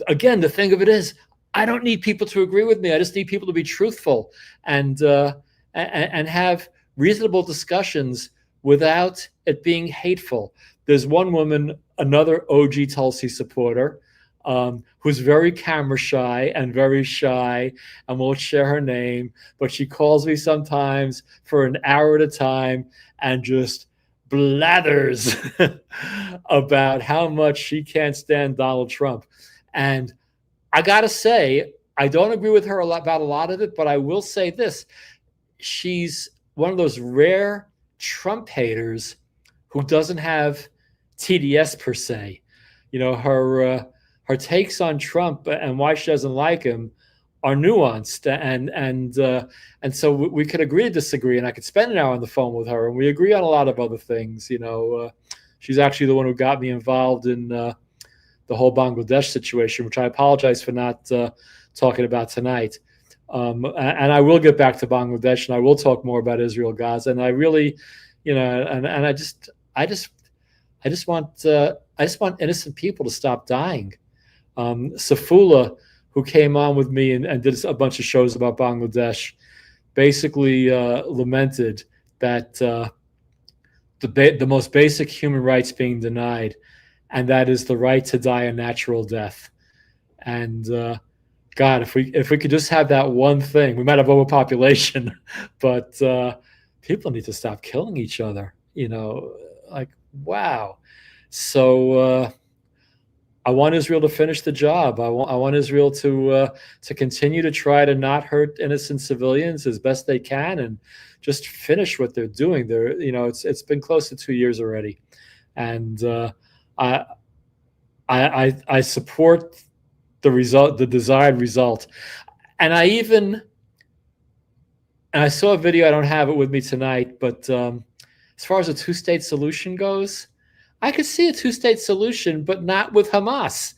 again, the thing of it is, I don't need people to agree with me. I just need people to be truthful and have reasonable discussions without it being hateful. There's one woman, another OG Tulsi supporter, who's very camera shy and very shy and won't share her name, but she calls me sometimes for an hour at a time and just blathers about how much she can't stand Donald Trump. And I gotta say, I don't agree with her about a lot of it, but I will say this: she's one of those rare Trump haters who doesn't have TDS per se. Her takes on Trump and why she doesn't like him are nuanced, and so we could agree to disagree, and I could spend an hour on the phone with her, and we agree on a lot of other things. She's actually the one who got me involved in the whole Bangladesh situation, which I apologize for not talking about tonight. And I will get back to Bangladesh, and I will talk more about Israel, Gaza, and I really, and I just want innocent people to stop dying. Safula, who came on with me and did a bunch of shows about Bangladesh, basically lamented that the most basic human rights being denied, and that is the right to die a natural death. And God, if we could just have that one thing, we might have overpopulation, but people need to stop killing each other. Wow. So I want Israel to finish the job. I want Israel to continue to try to not hurt innocent civilians as best they can, and just finish what they're doing. It's been close to 2 years already, and I support the result, the desired result. And I saw a video. I don't have it with me tonight, but as far as a two-state solution goes, I could see a two-state solution, but not with Hamas.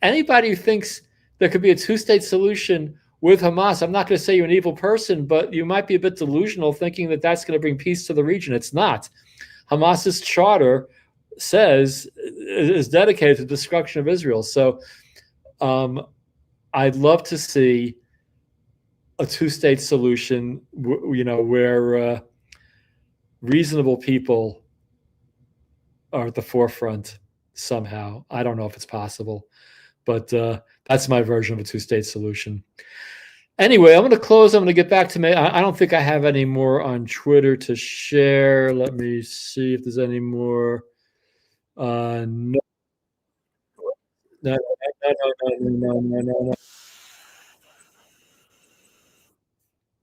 Anybody who thinks there could be a two-state solution with Hamas, I'm not going to say you're an evil person, but you might be a bit delusional thinking that that's going to bring peace to the region. It's not. Hamas's charter is dedicated to the destruction of Israel. So I'd love to see a two-state solution, where reasonable people are at the forefront somehow. I don't know if it's possible, but that's my version of a two-state solution. Anyway, I'm going to close. I'm going to get back to me. I don't think I have any more on Twitter to share. Let me see if there's any more. No.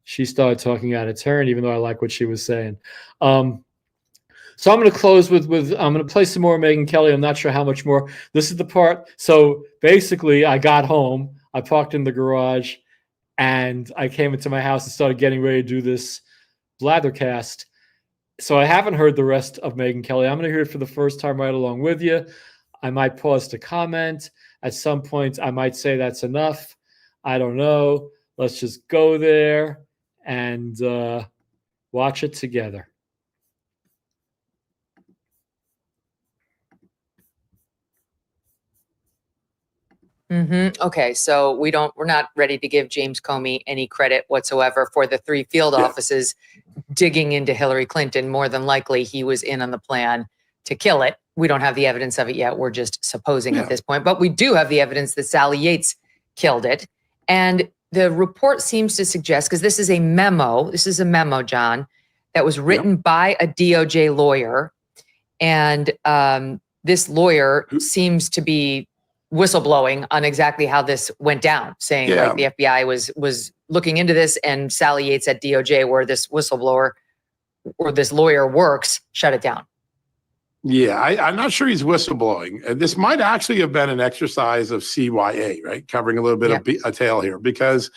She started talking out of turn, even though I like what she was saying. So I'm going to close with I'm going to play some more Megyn Kelly. I'm not sure how much more. This is the part. So basically, I got home, I parked in the garage, and I came into my house and started getting ready to do this Blathercast. So I haven't heard the rest of Megyn Kelly. I'm going to hear it for the first time right along with you. I might pause to comment. At some point, I might say that's enough. I don't know. Let's just go there and watch it together. Okay, so we're not ready to give James Comey any credit whatsoever for the 3 field offices digging into Hillary Clinton. More than likely, he was in on the plan to kill it. We don't have the evidence of it yet. We're just supposing at this point, but we do have the evidence that Sally Yates killed it. And the report seems to suggest, because this is a memo, John, that was written by a DOJ lawyer. And this lawyer seems to be whistleblowing on exactly how this went down, saying like the FBI was looking into this, and Sally Yates at DOJ, where this whistleblower or this lawyer works, shut it down. Yeah, I'm not sure he's whistleblowing. This might actually have been an exercise of CYA, right? Covering a little bit of a tail here, because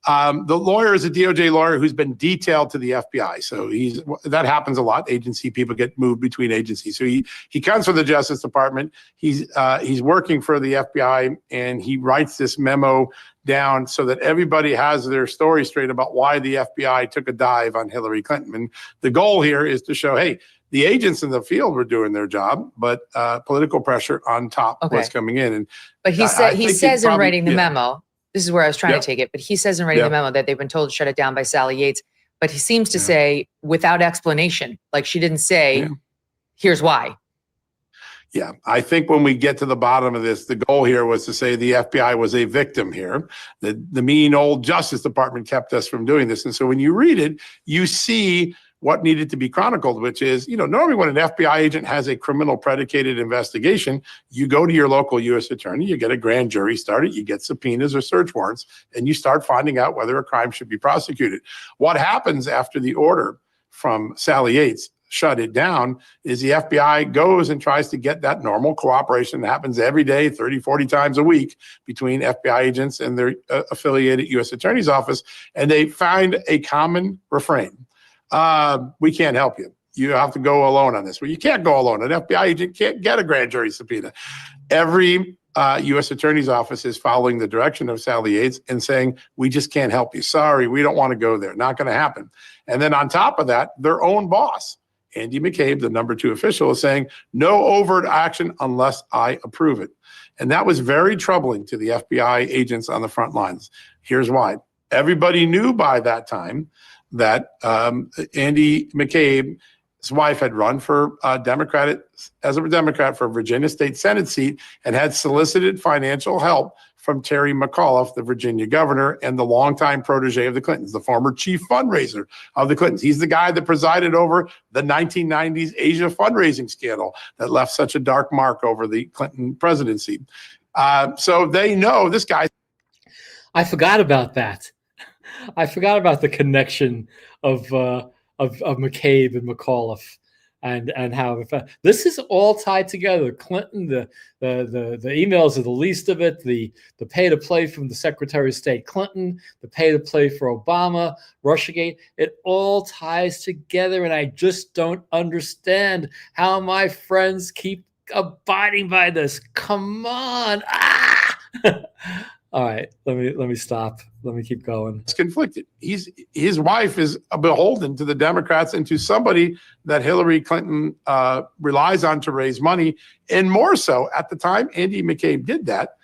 the lawyer is a DOJ lawyer who's been detailed to the FBI. So that happens a lot. Agency people get moved between agencies. So he comes from the Justice Department. He's working for the FBI, and he writes this memo down so that everybody has their story straight about why the FBI took a dive on Hillary Clinton. And the goal here is to show, hey, the agents in the field were doing their job, but political pressure on top was coming in. But he says in writing the memo, this is where I was trying to take it, but he says in writing the memo that they've been told to shut it down by Sally Yates, but he seems to say without explanation, like she didn't say, here's why. Yeah, I think when we get to the bottom of this, the goal here was to say the FBI was a victim here. The mean old Justice Department kept us from doing this. And so when you read it, you see what needed to be chronicled, which is, normally when an FBI agent has a criminal predicated investigation, you go to your local U.S. attorney, you get a grand jury started, you get subpoenas or search warrants, and you start finding out whether a crime should be prosecuted. What happens after the order from Sally Yates shut it down is the FBI goes and tries to get that normal cooperation that happens every day, 30, 40 times a week between FBI agents and their affiliated U.S. attorney's office, and they find a common refrain. We can't help you. You have to go alone on this. Well, you can't go alone. An FBI agent can't get a grand jury subpoena. Every U.S. attorney's office is following the direction of Sally Yates and saying, we just can't help you. Sorry, we don't want to go there. Not going to happen. And then on top of that, their own boss, Andy McCabe, the number 2 official, is saying, no overt action unless I approve it. And that was very troubling to the FBI agents on the front lines. Here's why. Everybody knew by that time that Andy McCabe's wife had run for as a Democrat for a Virginia State Senate seat and had solicited financial help from Terry McAuliffe, the Virginia governor and the longtime protege of the Clintons, the former chief fundraiser of the Clintons. He's the guy that presided over the 1990s Asia fundraising scandal that left such a dark mark over the Clinton presidency. So they know this guy. I forgot about that. I forgot about the connection of McCabe and McAuliffe, and how this is all tied together. Clinton, the emails are the least of it. The pay to play from the Secretary of State Clinton, the pay to play for Obama, Russiagate. It all ties together, and I just don't understand how my friends keep abiding by this. Come on. All right, let me stop. Let me keep going. It's conflicted. His wife is beholden to the Democrats and to somebody that Hillary Clinton relies on to raise money. And more so, at the time Andy McCabe did that,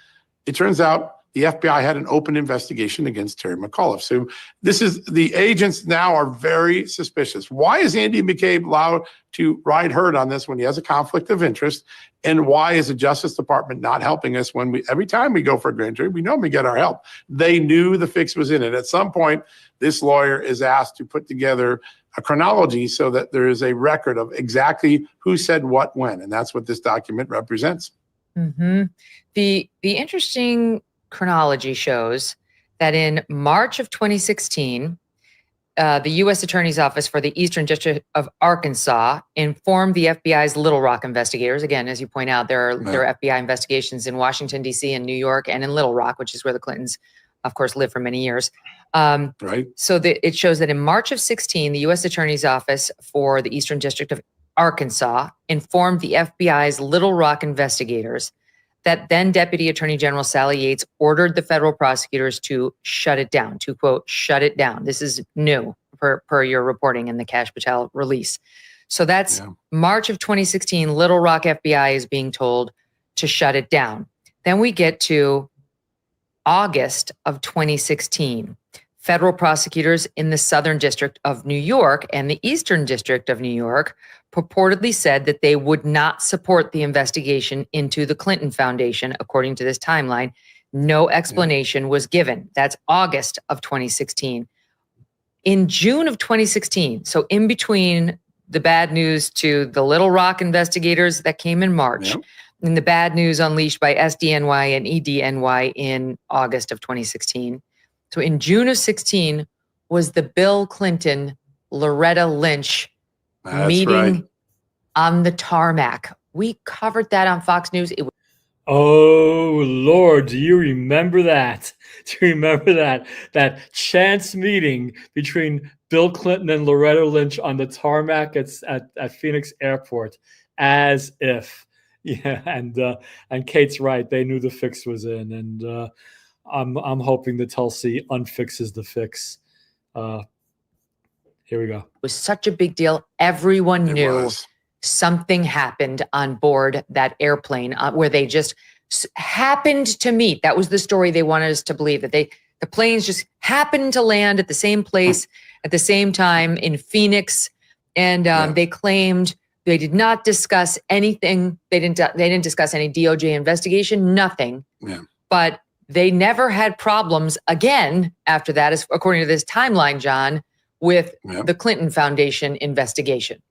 it turns out the FBI had an open investigation against Terry McAuliffe. So the agents now are very suspicious. Why is Andy McCabe allowed to ride herd on this when he has a conflict of interest? And why is the Justice Department not helping us when every time we go for a grand jury, we normally get our help? They knew the fix was in it. At some point, this lawyer is asked to put together a chronology so that there is a record of exactly who said what when. And that's what this document represents. Mm-hmm. The interesting chronology shows that in March of 2016, the U.S. Attorney's Office for the Eastern District of Arkansas informed the FBI's Little Rock investigators. Again, as you point out, there are FBI investigations in Washington, D.C. and New York, and in Little Rock, which is where the Clintons, of course, lived for many years. So it shows that in March of 16, the U.S. Attorney's Office for the Eastern District of Arkansas informed the FBI's Little Rock investigators that then Deputy Attorney General Sally Yates ordered the federal prosecutors to shut it down, to quote, shut it down. This is new per your reporting in the Kash Patel release. So that's March of 2016, Little Rock FBI is being told to shut it down. Then we get to August of 2016. Federal prosecutors in the Southern District of New York and the Eastern District of New York purportedly said that they would not support the investigation into the Clinton Foundation, according to this timeline. No explanation was given. That's August of 2016. In June of 2016, so in between the bad news to the Little Rock investigators that came in March, and the bad news unleashed by SDNY and EDNY in August of 2016. So in June of 16 was the Bill Clinton, Loretta Lynch meeting on the tarmac. We covered that on Fox News. It was Oh Lord, do you remember that? Do you remember that chance meeting between Bill Clinton and Loretta Lynch on the tarmac at Phoenix Airport? As if, yeah, and Kate's right. They knew the fix was in, and I'm hoping that Tulsi unfixes the fix. Here we go. was such a big deal. Everyone It knew was. something happened on board that airplane where they just happened to meet. That was the story they wanted us to believe, that the planes just happened to land at the same place at the same time in Phoenix. And they claimed they did not discuss anything. They didn't discuss any DOJ investigation, nothing. Yeah. But they never had problems again after that, as according to this timeline, John, with the Clinton Foundation investigation.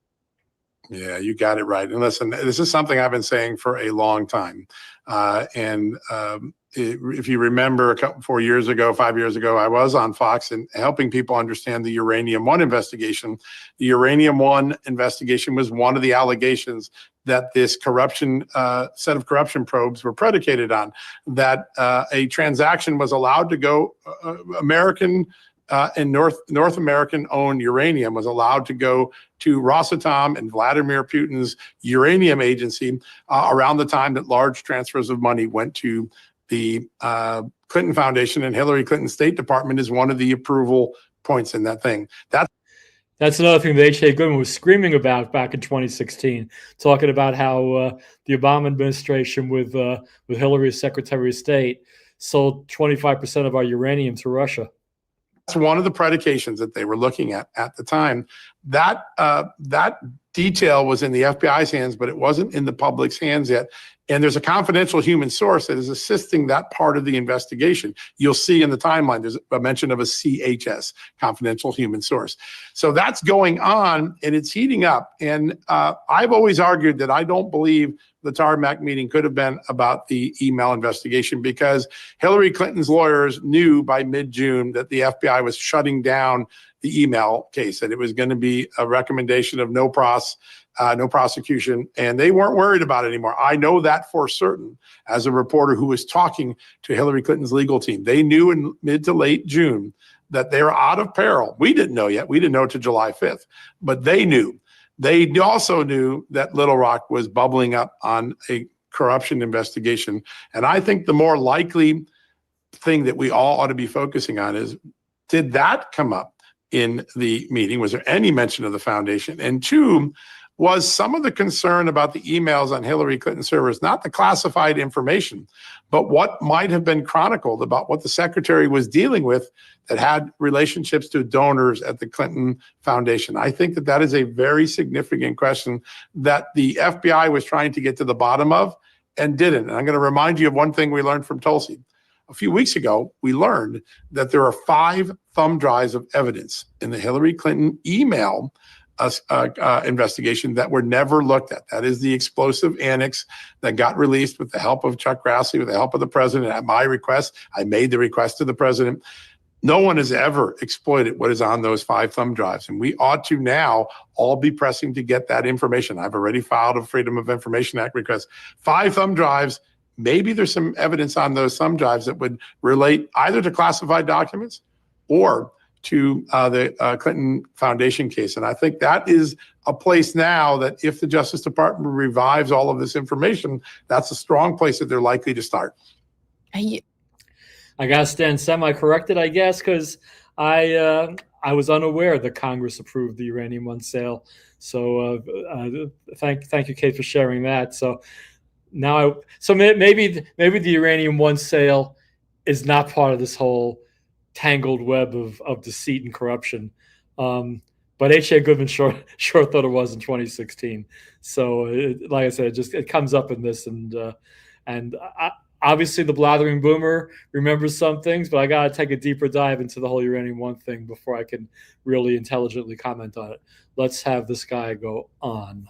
Yeah, you got it right. And listen, this is something I've been saying for a long time. If you remember 5 years ago, I was on Fox and helping people understand the Uranium One investigation. The Uranium One investigation was one of the allegations that this set of corruption probes were predicated on, that a transaction was allowed to go, American and North American owned uranium was allowed to go to Rosatom and Vladimir Putin's uranium agency around the time that large transfers of money went to the Clinton Foundation, and Hillary Clinton's State Department is one of the approval points in that thing. That's another thing that H.A. Goodman was screaming about back in 2016, talking about how the Obama administration with Hillary as Secretary of State sold 25% of our uranium to Russia. That's one of the predications that they were looking at the time. That detail was in the FBI's hands, but it wasn't in the public's hands yet. And there's a confidential human source that is assisting that part of the investigation. You'll see in the timeline, there's a mention of a CHS, confidential human source. So that's going on and it's heating up. And I've always argued that I don't believe the tarmac meeting could have been about the email investigation, because Hillary Clinton's lawyers knew by mid-June that the FBI was shutting down the email case, that it was going to be a recommendation of no prosecution, and they weren't worried about it anymore. I know that for certain as a reporter who was talking to Hillary Clinton's legal team. They knew in mid to late June that they were out of peril. We didn't know yet. We didn't know till July 5th, but they knew. They also knew that Little Rock was bubbling up on a corruption investigation. And I think the more likely thing that we all ought to be focusing on is, did that come up in the meeting? Was there any mention of the foundation? And two, was some of the concern about the emails on Hillary Clinton servers, not the classified information, but what might have been chronicled about what the secretary was dealing with that had relationships to donors at the Clinton Foundation? I think that is a very significant question that the FBI was trying to get to the bottom of and didn't. And I'm going to remind you of one thing we learned from Tulsi. A few weeks ago, we learned that there are 5 thumb drives of evidence in the Hillary Clinton email investigation that were never looked at. That is the explosive annex that got released with the help of Chuck Grassley, with the help of the president. At my request, I made the request to the president. No one has ever exploited what is on those 5 thumb drives. And we ought to now all be pressing to get that information. I've already filed a Freedom of Information Act request. 5 thumb drives. Maybe there's some evidence on those thumb drives that would relate either to classified documents or to the Clinton Foundation case. And I think that is a place now that if the Justice Department revives all of this information, that's a strong place that they're likely to start. I got to stand semi-corrected, I guess, because I was unaware that Congress approved the Uranium One sale. So thank you, Kate, for sharing that. So now, maybe the Uranium One sale is not part of this whole tangled web of deceit and corruption. But H.A. Goodman sure thought it was in 2016. So like I said, it comes up in this, and obviously the blathering boomer remembers some things, but I got to take a deeper dive into the whole Uranium One thing before I can really intelligently comment on it. Let's have this guy go on.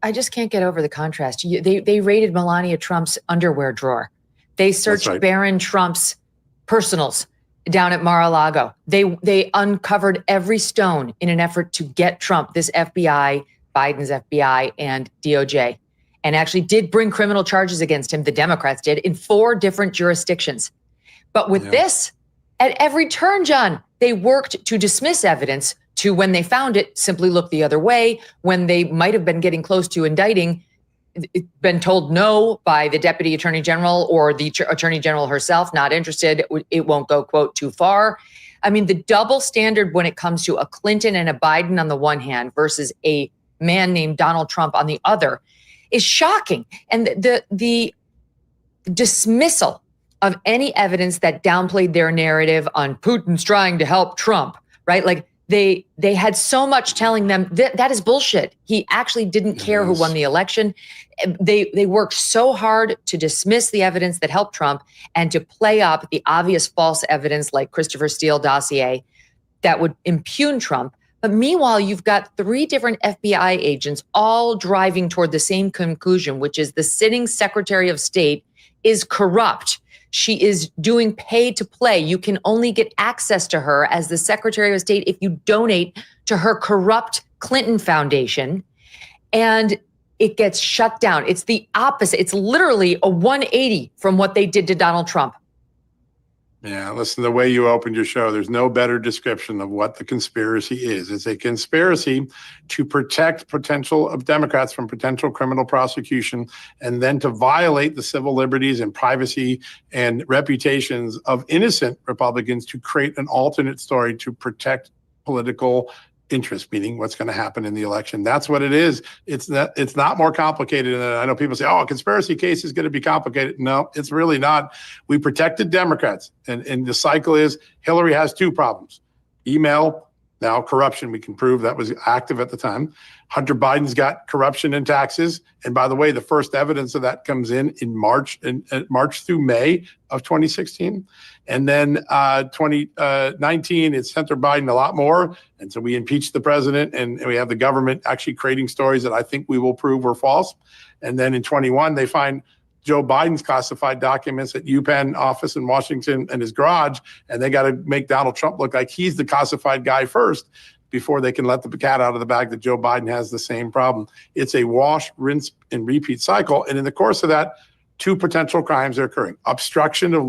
I just can't get over the contrast. They raided Melania Trump's underwear drawer. They searched Barron Trump's personals down at Mar-a-Lago. They uncovered every stone in an effort to get Trump, this FBI Biden's FBI and DOJ, and actually did bring criminal charges against him. The Democrats did, in 4 different jurisdictions. But with this, at every turn, John, they worked to dismiss evidence, to, when they found it, simply look the other way. When they might have been getting close to indicting, been told no by the deputy attorney general or the attorney general herself, not interested. It won't go, quote, too far. I mean, the double standard when it comes to a Clinton and a Biden on the one hand versus a man named Donald Trump on the other is shocking. And the dismissal of any evidence that downplayed their narrative on Putin's trying to help Trump, right? Like they had so much telling them that is bullshit. He actually didn't care who won the election. They worked so hard to dismiss the evidence that helped Trump and to play up the obvious false evidence like Christopher Steele dossier that would impugn Trump. But meanwhile, you've got 3 different FBI agents all driving toward the same conclusion, which is the sitting Secretary of State is corrupt. She is doing pay to play. You can only get access to her as the Secretary of State if you donate to her corrupt Clinton Foundation. And it gets shut down. It's the opposite. It's literally a 180 from what they did to Donald Trump. Yeah, listen, the way you opened your show, there's no better description of what the conspiracy is. It's a conspiracy to protect potential Democrats from potential criminal prosecution, and then to violate the civil liberties and privacy and reputations of innocent Republicans to create an alternate story to protect political interest, meaning what's going to happen in the election. That's what it is. It's not more complicated than that. I know people say, oh, a conspiracy case is going to be complicated. No, it's really not. We protected Democrats. And the cycle is Hillary has 2 problems. Email, now corruption. We can prove that was active at the time. Hunter Biden's got corruption in taxes. And by the way, the first evidence of that comes in March through May of 2016. And then 2019, it's Hunter Biden a lot more. And so we impeached the president, and we have the government actually creating stories that I think we will prove were false. And then in 21, they find Joe Biden's classified documents at UPenn office in Washington and his garage, and they got to make Donald Trump look like he's the classified guy first before they can let the cat out of the bag that Joe Biden has the same problem. It's a wash, rinse, and repeat cycle. And in the course of that, 2 potential crimes are occurring. Obstruction of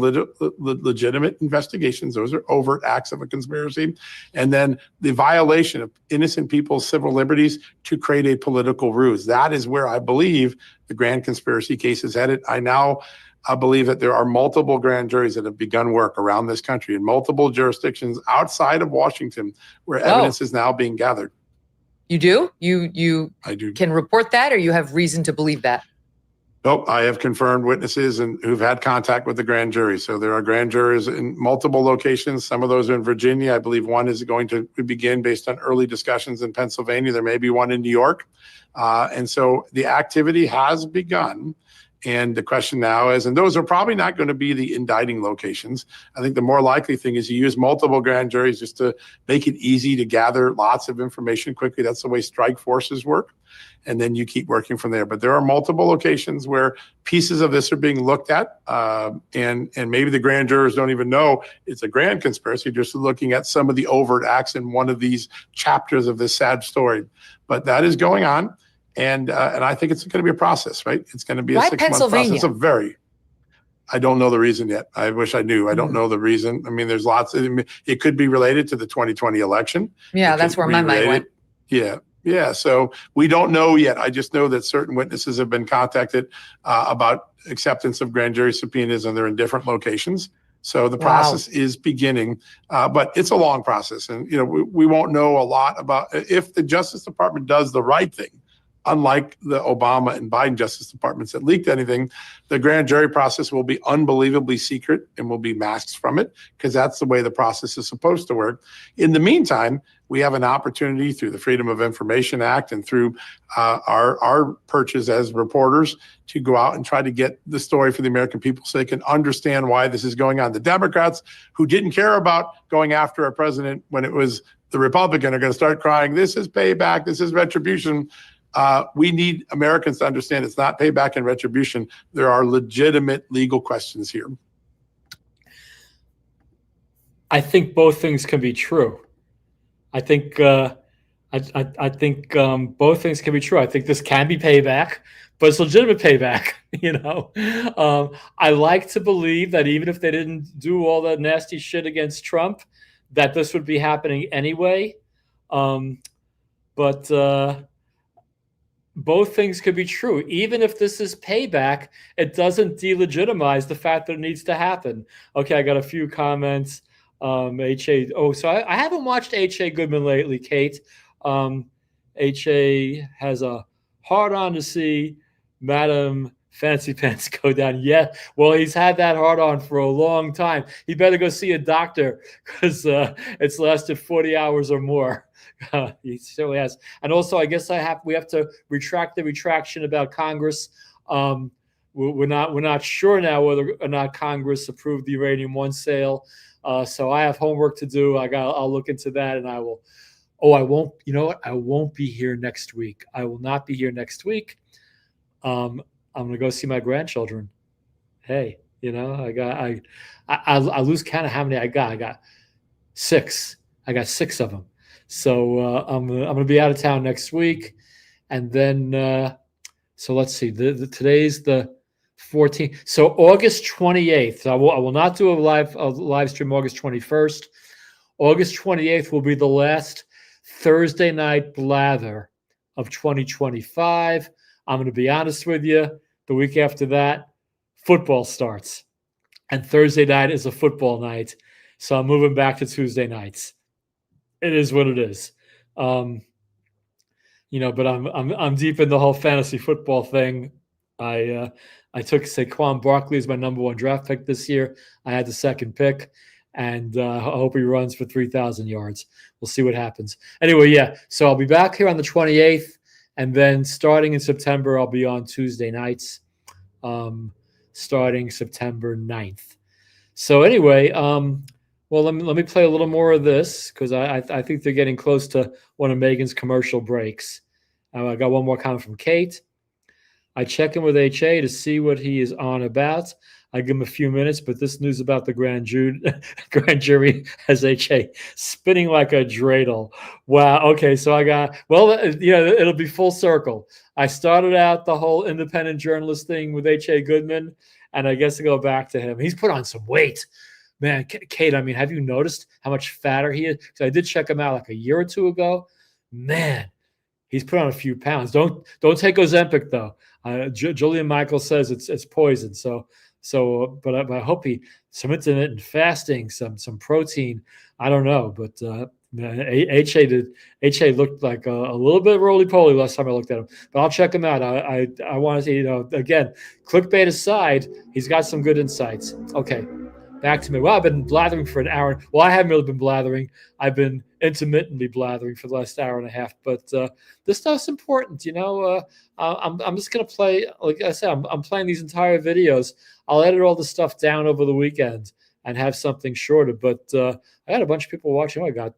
legitimate investigations. Those are overt acts of a conspiracy. And then the violation of innocent people's civil liberties to create a political ruse. That is where I believe the grand conspiracy case is headed. I believe that there are multiple grand juries that have begun work around this country in multiple jurisdictions outside of Washington where evidence is now being gathered. You do? I do. Can report that, or you have reason to believe that? Nope, I have confirmed witnesses and who've had contact with the grand jury. So there are grand jurors in multiple locations. Some of those are in Virginia. I believe one is going to begin based on early discussions in Pennsylvania. There may be one in New York. And so the activity has begun. And the question now is, and those are probably not going to be the indicting locations. I think the more likely thing is you use multiple grand juries just to make it easy to gather lots of information quickly. That's the way strike forces work. And then you keep working from there. But there are multiple locations where pieces of this are being looked at. And maybe the grand jurors don't even know it's a grand conspiracy, just looking at some of the overt acts in one of these chapters of this sad story. But that is going on. And I think it's going to be a process, right? It's going to be a 6-month process. I don't know the reason yet. I wish I knew. I don't know the reason. I mean, there's lots. It could be related to the 2020 election. Yeah, that's where my mind went. Yeah. So we don't know yet. I just know that certain witnesses have been contacted about acceptance of grand jury subpoenas, and they're in different locations. So the process is beginning, but it's a long process. And, we won't know a lot about if the Justice Department does the right thing. Unlike the Obama and Biden Justice Departments that leaked anything, the grand jury process will be unbelievably secret and will be masked from it, because that's the way the process is supposed to work. In the meantime, we have an opportunity through the Freedom of Information Act and through our purchase as reporters to go out and try to get the story for the American people so they can understand why this is going on. The Democrats who didn't care about going after a president when it was the Republican are going to start crying, this is payback, this is retribution. We need Americans to understand it's not payback and retribution. There are legitimate legal questions here. I think both things can be true. I think I think both things can be true. I think this can be payback, but it's legitimate payback. I like to believe that even if they didn't do all that nasty shit against Trump, that this would be happening anyway. But both things could be true. Even if this is payback, it doesn't delegitimize the fact that it needs to happen. Okay, I got a few comments. H.A. Oh, so I haven't watched H.A. Goodman lately, Kate. H.A. has a hard on to see Madam Fancy Pants go down. Yeah, well, he's had that hard on for a long time. He better go see a doctor because it's lasted 40 hours or more. He certainly has. And also, I guess we have to retract the retraction about Congress. We're not sure now whether or not Congress approved the Uranium One sale. So I have homework to do. I'll look into that, and I will. Oh, I won't. You know what? I won't be here next week. I will not be here next week. I'm going to go see my grandchildren. Hey, I lose count of how many I got. I got 6. I got 6 of them. So I'm going to be out of town next week, and then so let's see. Today's the 14th. So August 28th. I will not do a live stream. August 21st. August 28th will be the last Thursday night blather of 2025. I'm going to be honest with you. The week after that, football starts, and Thursday night is a football night. So I'm moving back to Tuesday nights. It is what it is. But I'm deep in the whole fantasy football thing. I took Saquon Barkley as my number 1 draft pick this year. I had the 2nd pick, and I hope he runs for 3,000 yards. We'll see what happens. Anyway, yeah. So I'll be back here on the 28th, and then starting in September, I'll be on Tuesday nights, starting September 9th. So anyway, well, let me play a little more of this because I think they're getting close to one of Megan's commercial breaks. I got one more comment from Kate. I check in with H.A. to see what he is on about. I give him a few minutes, but this news about the grand jury has H.A. spinning like a dreidel. Wow. Okay, so it'll be full circle. I started out the whole independent journalist thing with H.A. Goodman, and I guess I go back to him. He's put on some weight. Man, Kate, I mean, have you noticed how much fatter he is? Because I did check him out like a year or 2 ago. Man, he's put on a few pounds. Don't take Ozempic though. Julian Michael says it's poison. But I hope some intermittent fasting, some protein. I don't know, but HA looked like a little bit roly-poly last time I looked at him. But I'll check him out. I want to, again, clickbait aside, he's got some good insights. Okay. Back to me. Well, I've been blathering for an hour. Well, I haven't really been blathering. I've been intermittently blathering for the last hour and a half. But this stuff's important, I'm just gonna play. Like I said, I'm playing these entire videos. I'll edit all the stuff down over the weekend and have something shorter. But I got a bunch of people watching. I got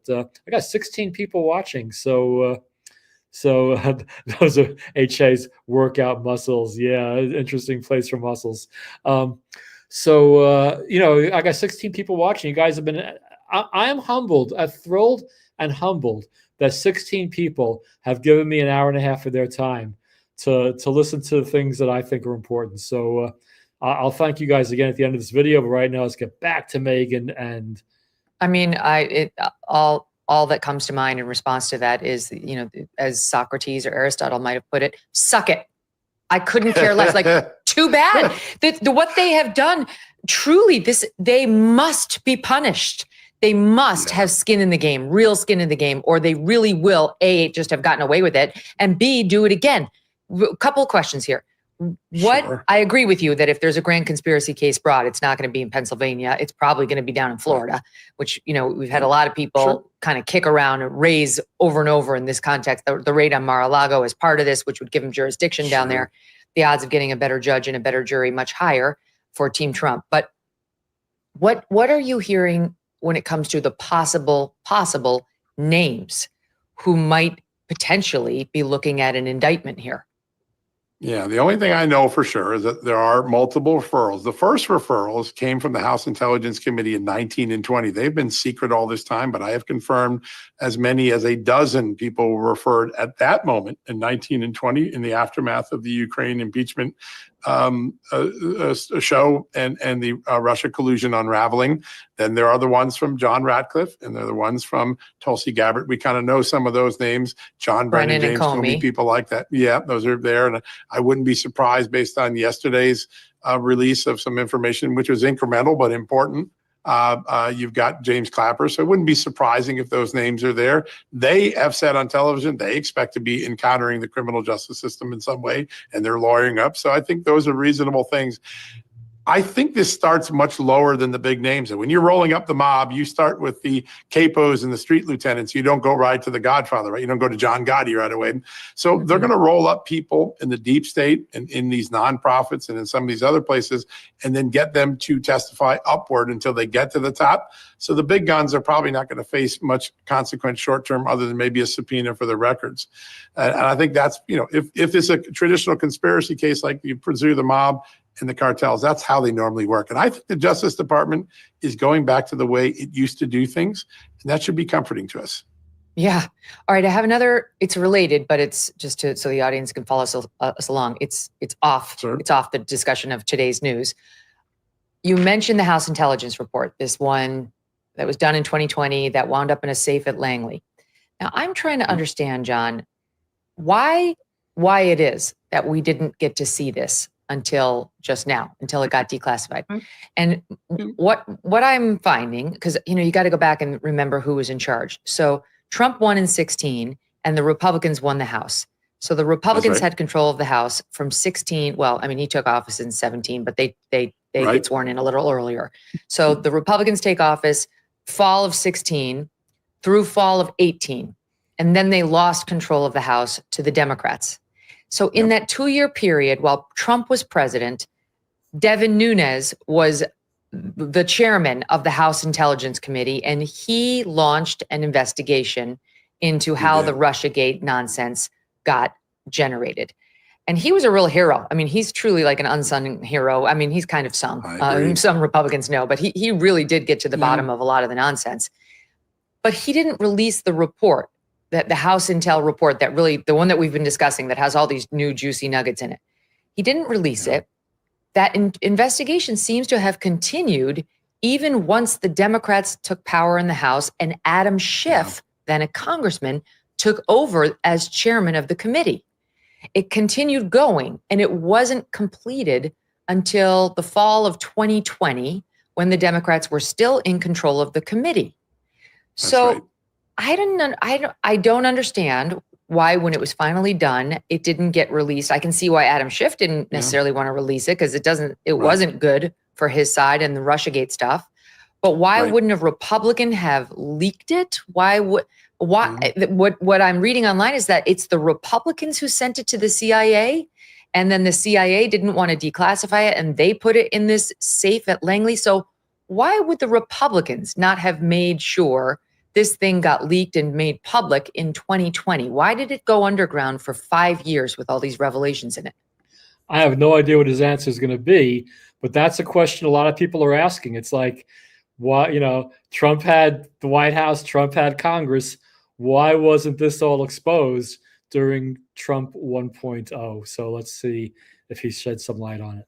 16 people watching. So those are HA's workout muscles. Yeah, interesting place for muscles. I got 16 people watching. You guys have been, I am humbled, thrilled and humbled that 16 people have given me an hour and a half of their time to listen to things that I think are important. So I'll thank you guys again at the end of this video. But right now, let's get back to Megan. And I mean, all that comes to mind in response to that is, as Socrates or Aristotle might have put it, suck it. I couldn't care less. Like, too bad. What they have done, truly, they must be punished. They must have skin in the game, real skin in the game, or they really will, A, just have gotten away with it, and B, do it again. A couple of questions here. Sure. I agree with you that if there's a grand conspiracy case brought, it's not going to be in Pennsylvania. It's probably going to be down in Florida, which, we've had a lot of people kind of kick around and raise over and over in this context. The raid on Mar-a-Lago is part of this, which would give them jurisdiction down there. The odds of getting a better judge and a better jury much higher for Team Trump. But what are you hearing when it comes to the possible names who might potentially be looking at an indictment here? Yeah, the only thing I know for sure is that there are multiple referrals. The first referrals came from the House Intelligence Committee in 19 and 20. They've been secret all this time, but I have confirmed as many as a dozen people were referred at that moment in 19 and 20 in the aftermath of the Ukraine impeachment show and the Russia collusion unraveling. Then there are the ones from John Ratcliffe, and they're the ones from Tulsi Gabbard. We kind of know some of those names, John Brennan, James Comey, people like that. Yeah, those are there. And I wouldn't be surprised based on yesterday's release of some information, which was incremental but important. You've got James Clapper, so it wouldn't be surprising if those names are there. They have said on television they expect to be encountering the criminal justice system in some way, and they're lawyering up. So I think those are reasonable things. I think this starts much lower than the big names. And when you're rolling up the mob, you start with the capos and the street lieutenants. You don't go right to the Godfather, right? You don't go to John Gotti right away. So they're going to roll up people in the deep state and in these nonprofits and in some of these other places, and then get them to testify upward until they get to the top. So the big guns are probably not going to face much consequence short term, other than maybe a subpoena for the records. And I think that's, if it's a traditional conspiracy case like you pursue the mob and the cartels, that's how they normally work. And I think the Justice Department is going back to the way it used to do things, and that should be comforting to us. Yeah. All right. I have another. It's related, but it's just so the audience can follow us along. It's off. Sure. It's off the discussion of today's news. You mentioned the House Intelligence Report, this one that was done in 2020 that wound up in a safe at Langley. Now, I'm trying to understand, John, why it is that we didn't get to see this until just now, until it got declassified. And what I'm finding, because you got to go back and remember who was in charge. So Trump won in 16, and the Republicans won the House. So the Republicans had control of the House from 16. Well, I mean, he took office in 17, but they get sworn in a little earlier. So the Republicans take office fall of 16 through fall of 18, and then they lost control of the House to the Democrats. So in that 2-year period, while Trump was president, Devin Nunes was the chairman of the House Intelligence Committee, and he launched an investigation into how the Russiagate nonsense got generated. And he was a real hero. I mean, he's truly like an unsung hero. I mean, he's kind of sung. Some Republicans know, but he really did get to the bottom of a lot of the nonsense. But he didn't release the report, that the House Intel report, that really, the one that we've been discussing that has all these new juicy nuggets in it. He didn't release it. That investigation seems to have continued even once the Democrats took power in the House and Adam Schiff, then a congressman, took over as chairman of the committee. It continued going, and it wasn't completed until the fall of 2020, when the Democrats were still in control of the committee. So I don't understand why, when it was finally done, it didn't get released. I can see why Adam Schiff didn't necessarily want to release it, because it wasn't good for his side and the Russiagate stuff. But why wouldn't a Republican have leaked it? What I'm reading online is that it's the Republicans who sent it to the CIA, and then the CIA didn't want to declassify it, and they put it in this safe at Langley. So why would the Republicans not have made sure this thing got leaked and made public in 2020? Why did it go underground for 5 years with all these revelations in it? I have no idea what his answer is going to be, but that's a question a lot of people are asking. It's like, why, Trump had the White House, Trump had Congress. Why wasn't this all exposed during Trump 1.0? So let's see if he sheds some light on it.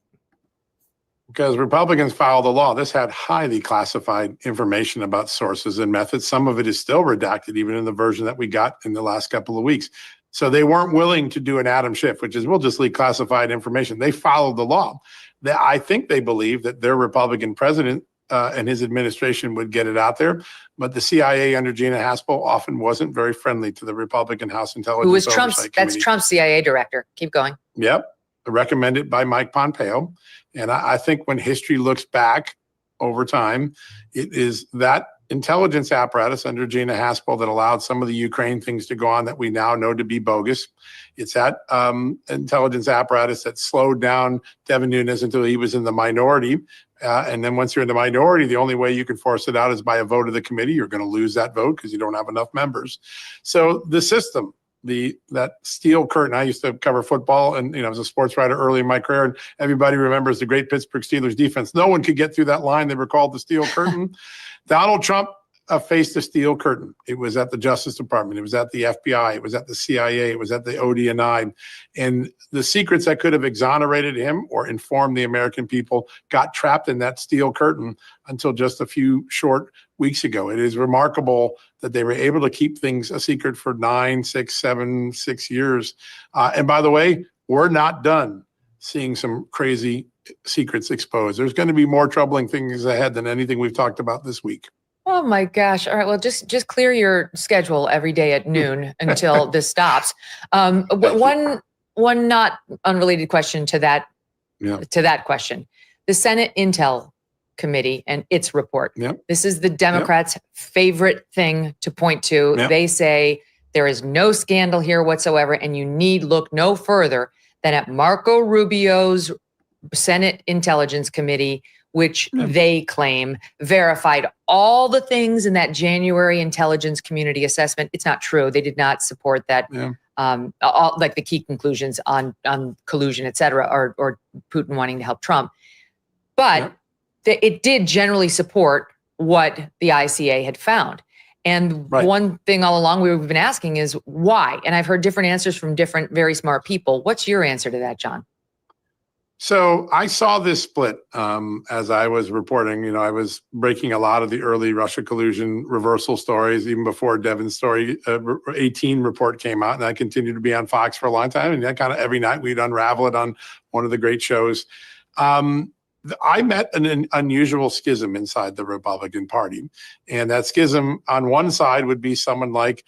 Because Republicans filed the law. This had highly classified information about sources and methods. Some of it is still redacted, even in the version that we got in the last couple of weeks. So they weren't willing to do an Adam Schiff, which is, we'll just leak classified information. They followed the law. I think they believe that their Republican president and his administration would get it out there. But the CIA under Gina Haspel often wasn't very friendly to the Republican House Intelligence Oversight Committee. That's Trump's CIA director. Keep going. Yep. Recommended by Mike Pompeo. And I think when history looks back over time, it is that intelligence apparatus under Gina Haspel that allowed some of the Ukraine things to go on that we now know to be bogus. It's that intelligence apparatus that slowed down Devin Nunes until he was in the minority. And then once you're in the minority, the only way you can force it out is by a vote of the committee. You're going to lose that vote because you don't have enough members. So the system that steel curtain. I used to cover football, and I was a sports writer early in my career, and everybody remembers the great Pittsburgh Steelers defense. No one could get through that line. They were called the steel curtain. Donald Trump faced a steel curtain. It was at the Justice Department. It was at the FBI. It was at the CIA. It was at the ODNI. And the secrets that could have exonerated him or informed the American people got trapped in that steel curtain until just a few short weeks ago. It is remarkable that they were able to keep things a secret for 6 years. And by the way, we're not done seeing some crazy secrets exposed. There's going to be more troubling things ahead than anything we've talked about this week. Oh my gosh. All right. Well, just clear your schedule every day at noon until this stops. One not unrelated question to that, question. The Senate Intel Committee and its report. Yep. This is the Democrats' favorite thing to point to. Yep. They say there is no scandal here whatsoever, and you need look no further than at Marco Rubio's Senate Intelligence Committee, which they claim verified all the things in that January intelligence community assessment. It's not true. They did not support that, all, like the key conclusions on collusion, et cetera, or Putin wanting to help Trump. But it did generally support what the ICA had found. And one thing all along we've been asking is why? And I've heard different answers from different very smart people. What's your answer to that, John? So I saw this split as I was reporting. I was breaking a lot of the early Russia collusion reversal stories, even before Devin's story 18 report came out. And I continued to be on Fox for a long time. And that kind of every night we'd unravel it on one of the great shows. I met an unusual schism inside the Republican Party. And that schism on one side would be someone like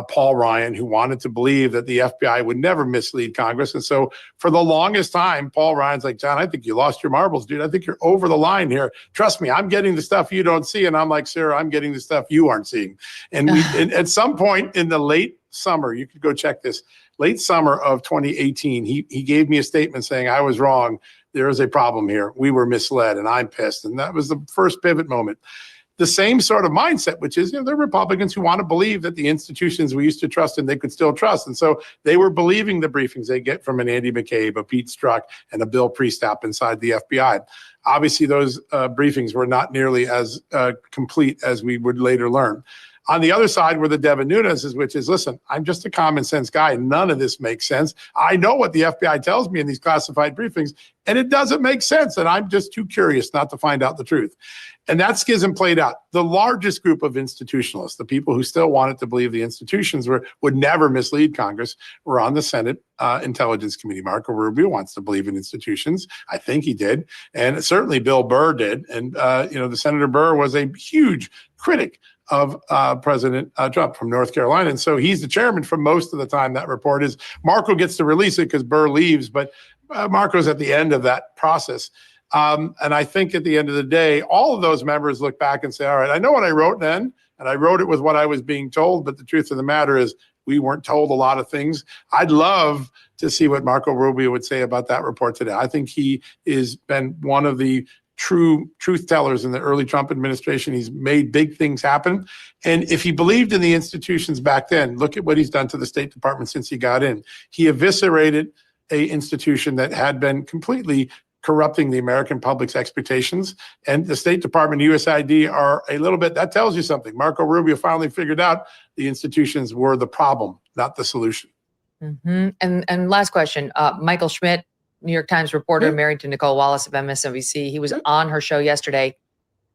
Paul Ryan, who wanted to believe that the FBI would never mislead Congress. And so for the longest time, Paul Ryan's like, John, I think you lost your marbles, dude. I think you're over the line here. Trust me, I'm getting the stuff you don't see. And I'm like, Sarah, I'm getting the stuff you aren't seeing. And at some point in the late summer, you could go check this, late summer of 2018, he gave me a statement saying, I was wrong. There is a problem here. We were misled and I'm pissed. And that was the first pivot moment. The same sort of mindset, which is, they're Republicans who want to believe that the institutions we used to trust and they could still trust. And so they were believing the briefings they get from an Andy McCabe, a Pete Strzok, and a Bill Priestap inside the FBI. Obviously, those briefings were not nearly as complete as we would later learn. On the other side were the Devin Nunes's, which is, listen, I'm just a common sense guy. None of this makes sense. I know what the FBI tells me in these classified briefings, and it doesn't make sense. And I'm just too curious not to find out the truth. And that schism played out. The largest group of institutionalists, the people who still wanted to believe the institutions would never mislead Congress, were on the Senate Intelligence Committee. Marco Rubio wants to believe in institutions. I think he did. And certainly Bill Burr did. And, the Senator Burr was a huge critic of President Trump from North Carolina. And so he's the chairman for most of the time. That report is Marco gets to release it because Burr leaves, but Marco's at the end of that process. And I think at the end of the day, all of those members look back and say, all right, I know what I wrote then, and I wrote it with what I was being told. But the truth of the matter is we weren't told a lot of things. I'd love to see what Marco Rubio would say about that report today. I think he has been one of the true truth tellers in the early Trump administration. He's made big things happen. And if he believed in the institutions back then, look at what he's done to the State Department since he got in. He eviscerated an institution that had been completely corrupting the American public's expectations. And the State Department and USAID are a little bit, that tells you something. Marco Rubio finally figured out the institutions were the problem, not the solution. Mm-hmm. And last question, Michael Schmidt, New York Times reporter, married to Nicole Wallace of MSNBC. He was on her show yesterday.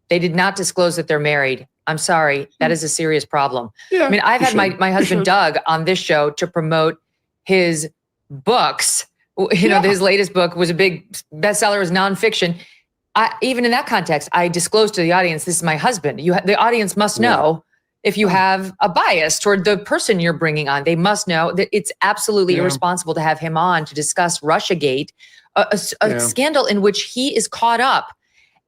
They did not disclose that they're married. I'm sorry. That is a serious problem. I mean, I've had my husband, Doug, on this show to promote his books. His latest book was a big bestseller, is nonfiction. Even in that context, I disclosed to the audience, this is my husband. The audience must know if you have a bias toward the person you're bringing on. They must know that it's absolutely irresponsible to have him on to discuss Russiagate, a scandal in which he is caught up,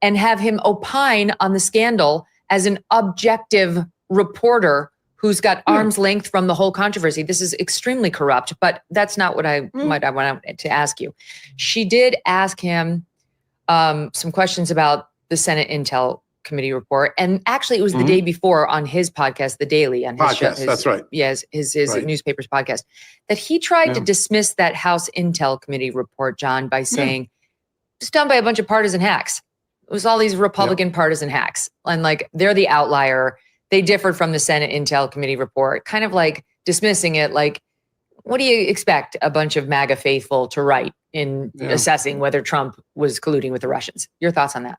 and have him opine on the scandal as an objective reporter who's got arm's length from the whole controversy. This is extremely corrupt, but that's not what I wanted to ask you. She did ask him some questions about the Senate Intel Committee report. And actually, it was the day before on his podcast, The Daily, on his show. That's right. Yes, his Right. newspaper's podcast, that he tried to dismiss that House Intel Committee report, John, by saying it's done by a bunch of partisan hacks. It was all these Republican partisan hacks. And like, they're the outlier. They differed from the Senate Intel Committee report, kind of like dismissing it. Like, what do you expect a bunch of MAGA faithful to write in assessing whether Trump was colluding with the Russians? Your thoughts on that?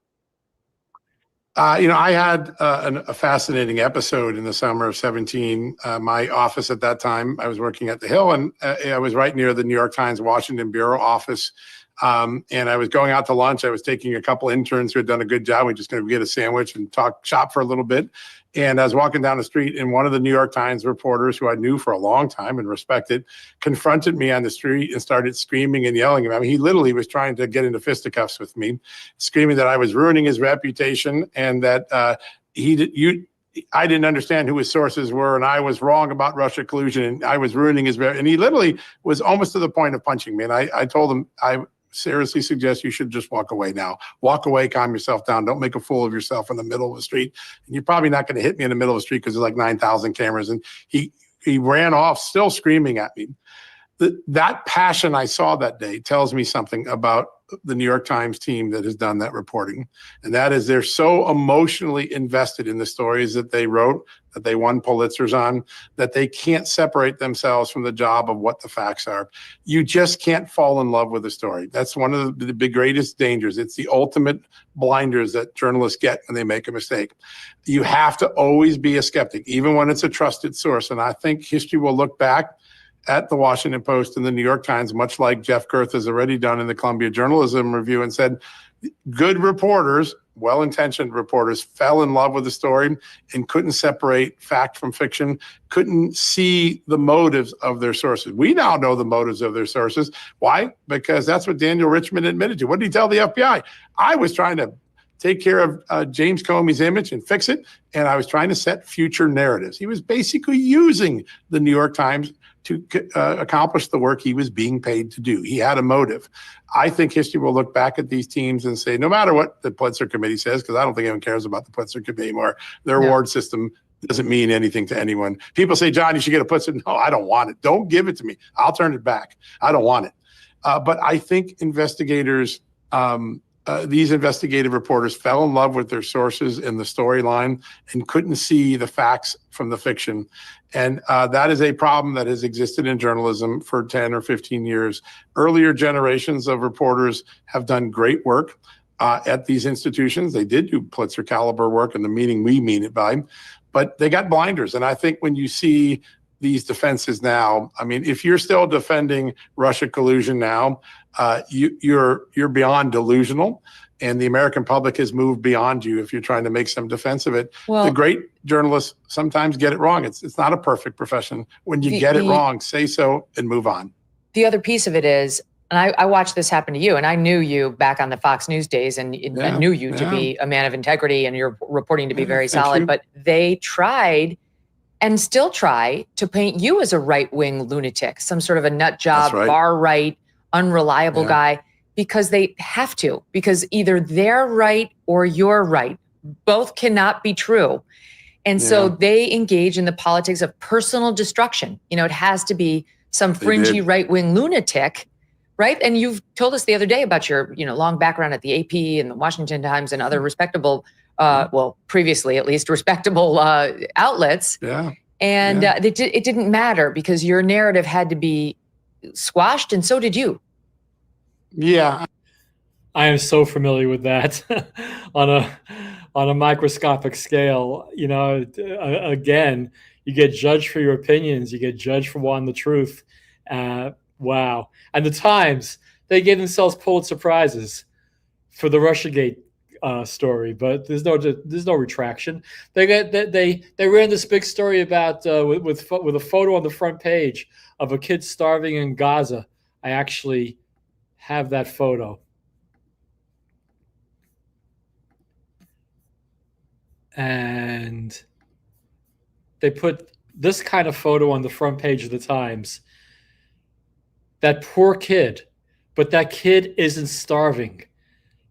I had a fascinating episode in the summer of 17. My office at that time, I was working at the Hill, and I was right near the New York Times Washington bureau office. And I was going out to lunch. I was taking a couple interns who had done a good job. We just going to get a sandwich and shop for a little bit. And I was walking down the street, and one of the New York Times reporters, who I knew for a long time and respected, confronted me on the street and started screaming and yelling. I mean, he literally was trying to get into fisticuffs with me, screaming that I was ruining his reputation and that I didn't understand who his sources were, and I was wrong about Russia collusion, and I was ruining his reputation. And he literally was almost to the point of punching me. And I told him, I seriously suggest you should just walk away now. Walk away, calm yourself down. Don't make a fool of yourself in the middle of the street. And you're probably not going to hit me in the middle of the street because there's like 9,000 cameras. And he ran off, still screaming at me. That passion I saw that day tells me something about the New York Times team that has done that reporting. And that is, they're so emotionally invested in the stories that they wrote, that they won Pulitzers on, that they can't separate themselves from the job of what the facts are. You just can't fall in love with a story. That's one of the greatest dangers. It's the ultimate blinders that journalists get when they make a mistake. You have to always be a skeptic, even when it's a trusted source. And I think history will look back at the Washington Post and the New York Times, much like Jeff Kurth has already done in the Columbia Journalism Review, and said, good reporters, well-intentioned reporters, fell in love with the story and couldn't separate fact from fiction, couldn't see the motives of their sources. We now know the motives of their sources. Why? Because that's what Daniel Richmond admitted to. What did he tell the FBI? I was trying to take care of James Comey's image and fix it, and I was trying to set future narratives. He was basically using the New York Times to accomplish the work he was being paid to do. He had a motive. I think history will look back at these teams and say, no matter what the Pulitzer Committee says, because I don't think anyone cares about the Pulitzer Committee anymore, their award system doesn't mean anything to anyone. People say, John, you should get a Pulitzer. No, I don't want it. Don't give it to me. I'll turn it back. I don't want it. But I think investigators, these investigative reporters fell in love with their sources in the storyline and couldn't see the facts from the fiction. And that is a problem that has existed in journalism for 10 or 15 years. Earlier generations of reporters have done great work at these institutions. They did do Pulitzer caliber work in the meaning we mean it by, but they got blinders. And I think when you see these defenses now, I mean, if you're still defending Russia collusion now, you're beyond delusional, and the American public has moved beyond you if you're trying to make some defense of it. Well, the great journalists sometimes get it wrong. It's not a perfect profession. When you get it wrong, say so and move on. The other piece of it is, and I watched this happen to you, and I knew you back on the Fox News days, and I knew you to be a man of integrity and your reporting to be very solid, but they tried and still try to paint you as a right-wing lunatic, some sort of a nut job, far-right, unreliable guy, because they have to, because either they're right or you're right. Both cannot be true. And so they engage in the politics of personal destruction. You know, it has to be some fringy right-wing lunatic, right? And you've told us the other day about your, long background at the AP and the Washington Times and other respectable, previously at least respectable outlets. And it didn't matter because your narrative had to be squashed, and so did you. Yeah, I am so familiar with that on a microscopic scale. Again, you get judged for your opinions. You get judged for wanting the truth. Wow. And the Times, they gave themselves Pulitzer Prizes for the Russiagate story, but there's no retraction. They ran this big story about with a photo on the front page of a kid starving in Gaza. I actually have that photo. And they put this kind of photo on the front page of the Times. That poor kid, but that kid isn't starving.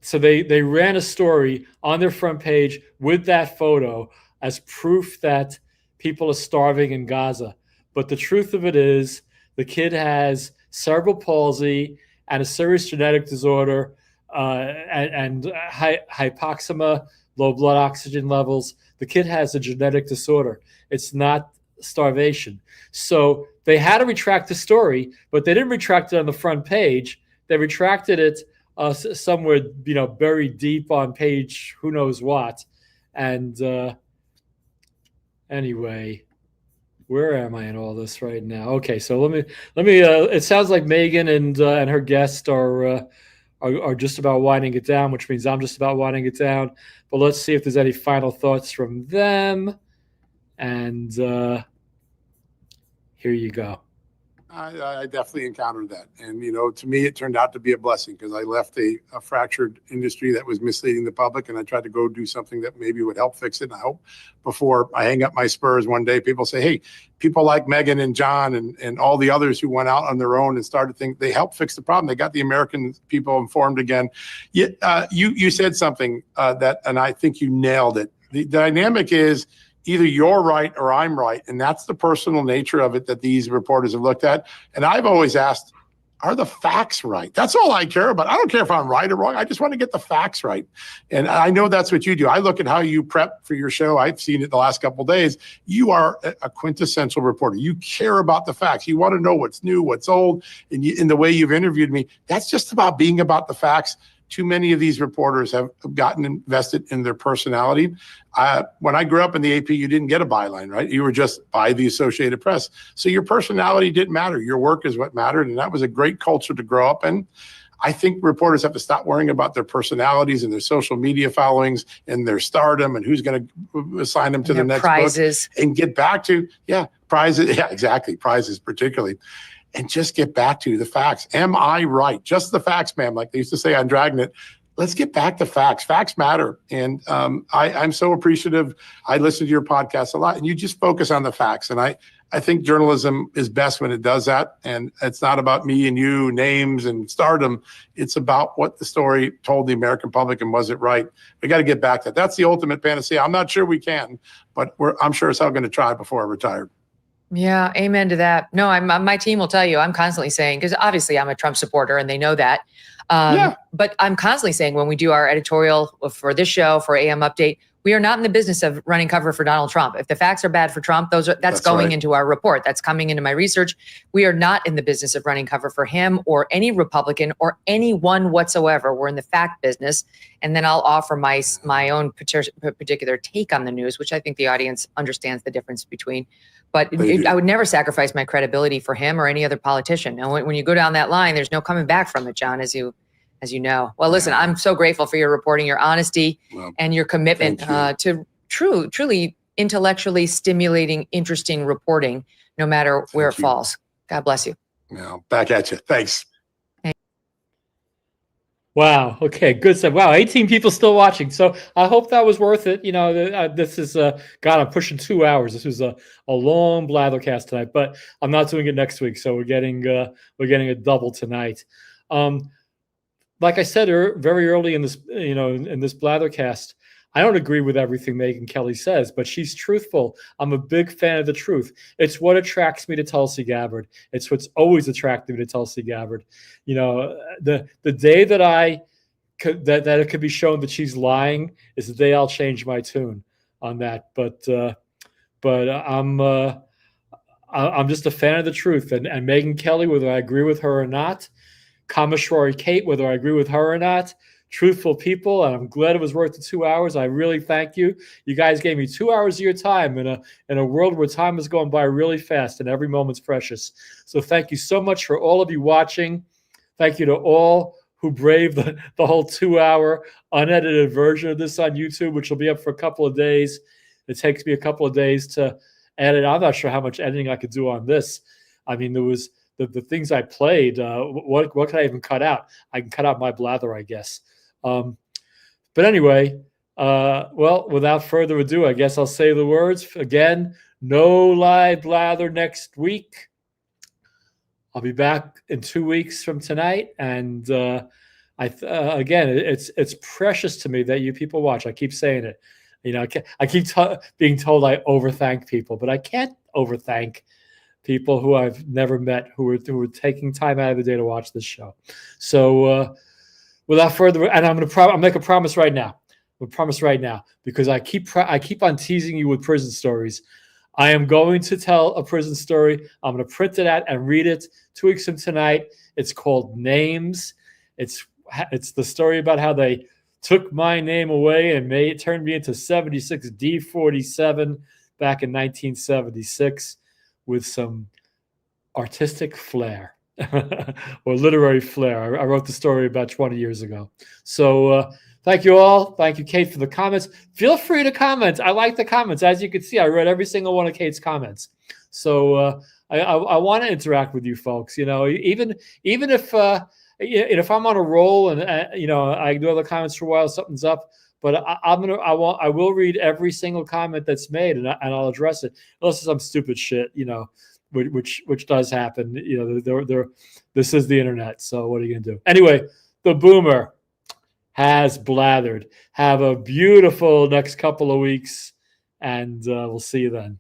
So they ran a story on their front page with that photo as proof that people are starving in Gaza. But the truth of it is, the kid has cerebral palsy and a serious genetic disorder, and hypoxemia, low blood oxygen levels. The kid has a genetic disorder. It's not starvation. So they had to retract the story, but they didn't retract it on the front page. They retracted it somewhere, buried deep on page who knows what. And anyway, where am I in all this right now? Okay, so let me. It sounds like Megan and her guest are just about winding it down, which means I'm just about winding it down. But let's see if there's any final thoughts from them. And here you go. I definitely encountered that. And, to me, it turned out to be a blessing because I left a fractured industry that was misleading the public. And I tried to go do something that maybe would help fix it. And I hope before I hang up my spurs one day, people say, hey, people like Megan and John and all the others who went out on their own and started things, they helped fix the problem. They got the American people informed again. You said something and I think you nailed it. The dynamic is, either you're right or I'm right. And that's the personal nature of it that these reporters have looked at. And I've always asked, are the facts right? That's all I care about. I don't care if I'm right or wrong. I just want to get the facts right. And I know that's what you do. I look at how you prep for your show. I've seen it the last couple of days. You are a quintessential reporter. You care about the facts. You want to know what's new, what's old. And in the way you've interviewed me, that's just about being about the facts. Too many of these reporters have gotten invested in their personality. When I grew up in the AP, you didn't get a byline, right? You were just by the Associated Press. So your personality didn't matter. Your work is what mattered. And that was a great culture to grow up in. I think reporters have to stop worrying about their personalities and their social media followings and their stardom and who's going to assign them to the next prizes book and get back to, prizes. Yeah, exactly. Prizes particularly. And just get back to the facts. Am I right? Just the facts, ma'am, like they used to say on Dragnet. Let's get back to facts. Facts matter. And I'm so appreciative. I listen to your podcast a lot, and you just focus on the facts. And I think journalism is best when it does that. And it's not about me and you, names and stardom. It's about what the story told the American public, and was it right? We got to get back to that. That's the ultimate panacea. I'm not sure we can, but I'm sure it's all going to try before I retire. Yeah, amen to that. No, my team will tell you, I'm constantly saying, because obviously I'm a Trump supporter and they know that. But I'm constantly saying when we do our editorial for this show, for AM Update, we are not in the business of running cover for Donald Trump. If the facts are bad for Trump, that's going into our report. That's coming into my research. We are not in the business of running cover for him or any Republican or anyone whatsoever. We're in the fact business. And then I'll offer my own particular take on the news, which I think the audience understands the difference between. But I would never sacrifice my credibility for him or any other politician. And when you go down that line, there's no coming back from it, John, as you know. Well, listen, I'm so grateful for your reporting, your honesty, and your commitment to truly intellectually stimulating, interesting reporting, no matter where it falls. God bless you. Back at you. Thanks. Wow. Okay. Good stuff. Wow. 18 people still watching. So I hope that was worth it. This is, God, I'm pushing 2 hours. This was a long Blathercast tonight, but I'm not doing it next week. So we're getting a double tonight. Like I said, very early in this, in this Blathercast, I don't agree with everything Megyn Kelly says, but she's truthful. I'm a big fan of the truth. It's what attracts me to Tulsi Gabbard. It's what's always attracted me to Tulsi Gabbard. The day that that it could be shown that she's lying is the day I'll change my tune on that. But I'm just a fan of the truth. And Megyn Kelly, whether I agree with her or not, Kameshwari Kate, whether I agree with her or not, truthful people, and I'm glad it was worth the 2 hours. I really thank you. You guys gave me 2 hours of your time in a world where time is going by really fast and every moment's precious. So thank you so much for all of you watching. Thank you to all who braved the whole 2 hour unedited version of this on YouTube, which will be up for a couple of days. It takes me a couple of days to edit. I'm not sure how much editing I could do on this. I mean, there was the things I played. What can I even cut out? I can cut out my blather, I guess. But anyway, well, without further ado, I guess I'll say the words again. No live blather next week. I'll be back in 2 weeks from tonight, and Again, it's precious to me that you people watch. I keep saying it. You know, I keep being told I overthank people, but I can't overthank people who I've never met who are taking time out of the day to watch this show. So without further, and I'll make a promise right now. A promise right now, because I keep on teasing you with prison stories. I am going to tell a prison story. I'm going to print it out and read it 2 weeks from tonight. It's called Names. It's the story about how they took my name away and turned me into 76 D47 back in 1976 with some artistic flair or literary flair. I wrote the story about 20 years ago. So thank you all. Thank you, Kate, for the comments. Feel free to comment. I like the comments. As you can see, I read every single one of Kate's comments. So I want to interact with you folks. You know, even if I'm on a roll and you know, I ignore the comments for a while, something's up. But I will read every single comment that's made, and I'll address it, unless it's some stupid shit, you know, which does happen. You know, this is the internet. So what are you gonna do? Anyway, the Boomer has blathered. Have a beautiful next couple of weeks, and we'll see you then.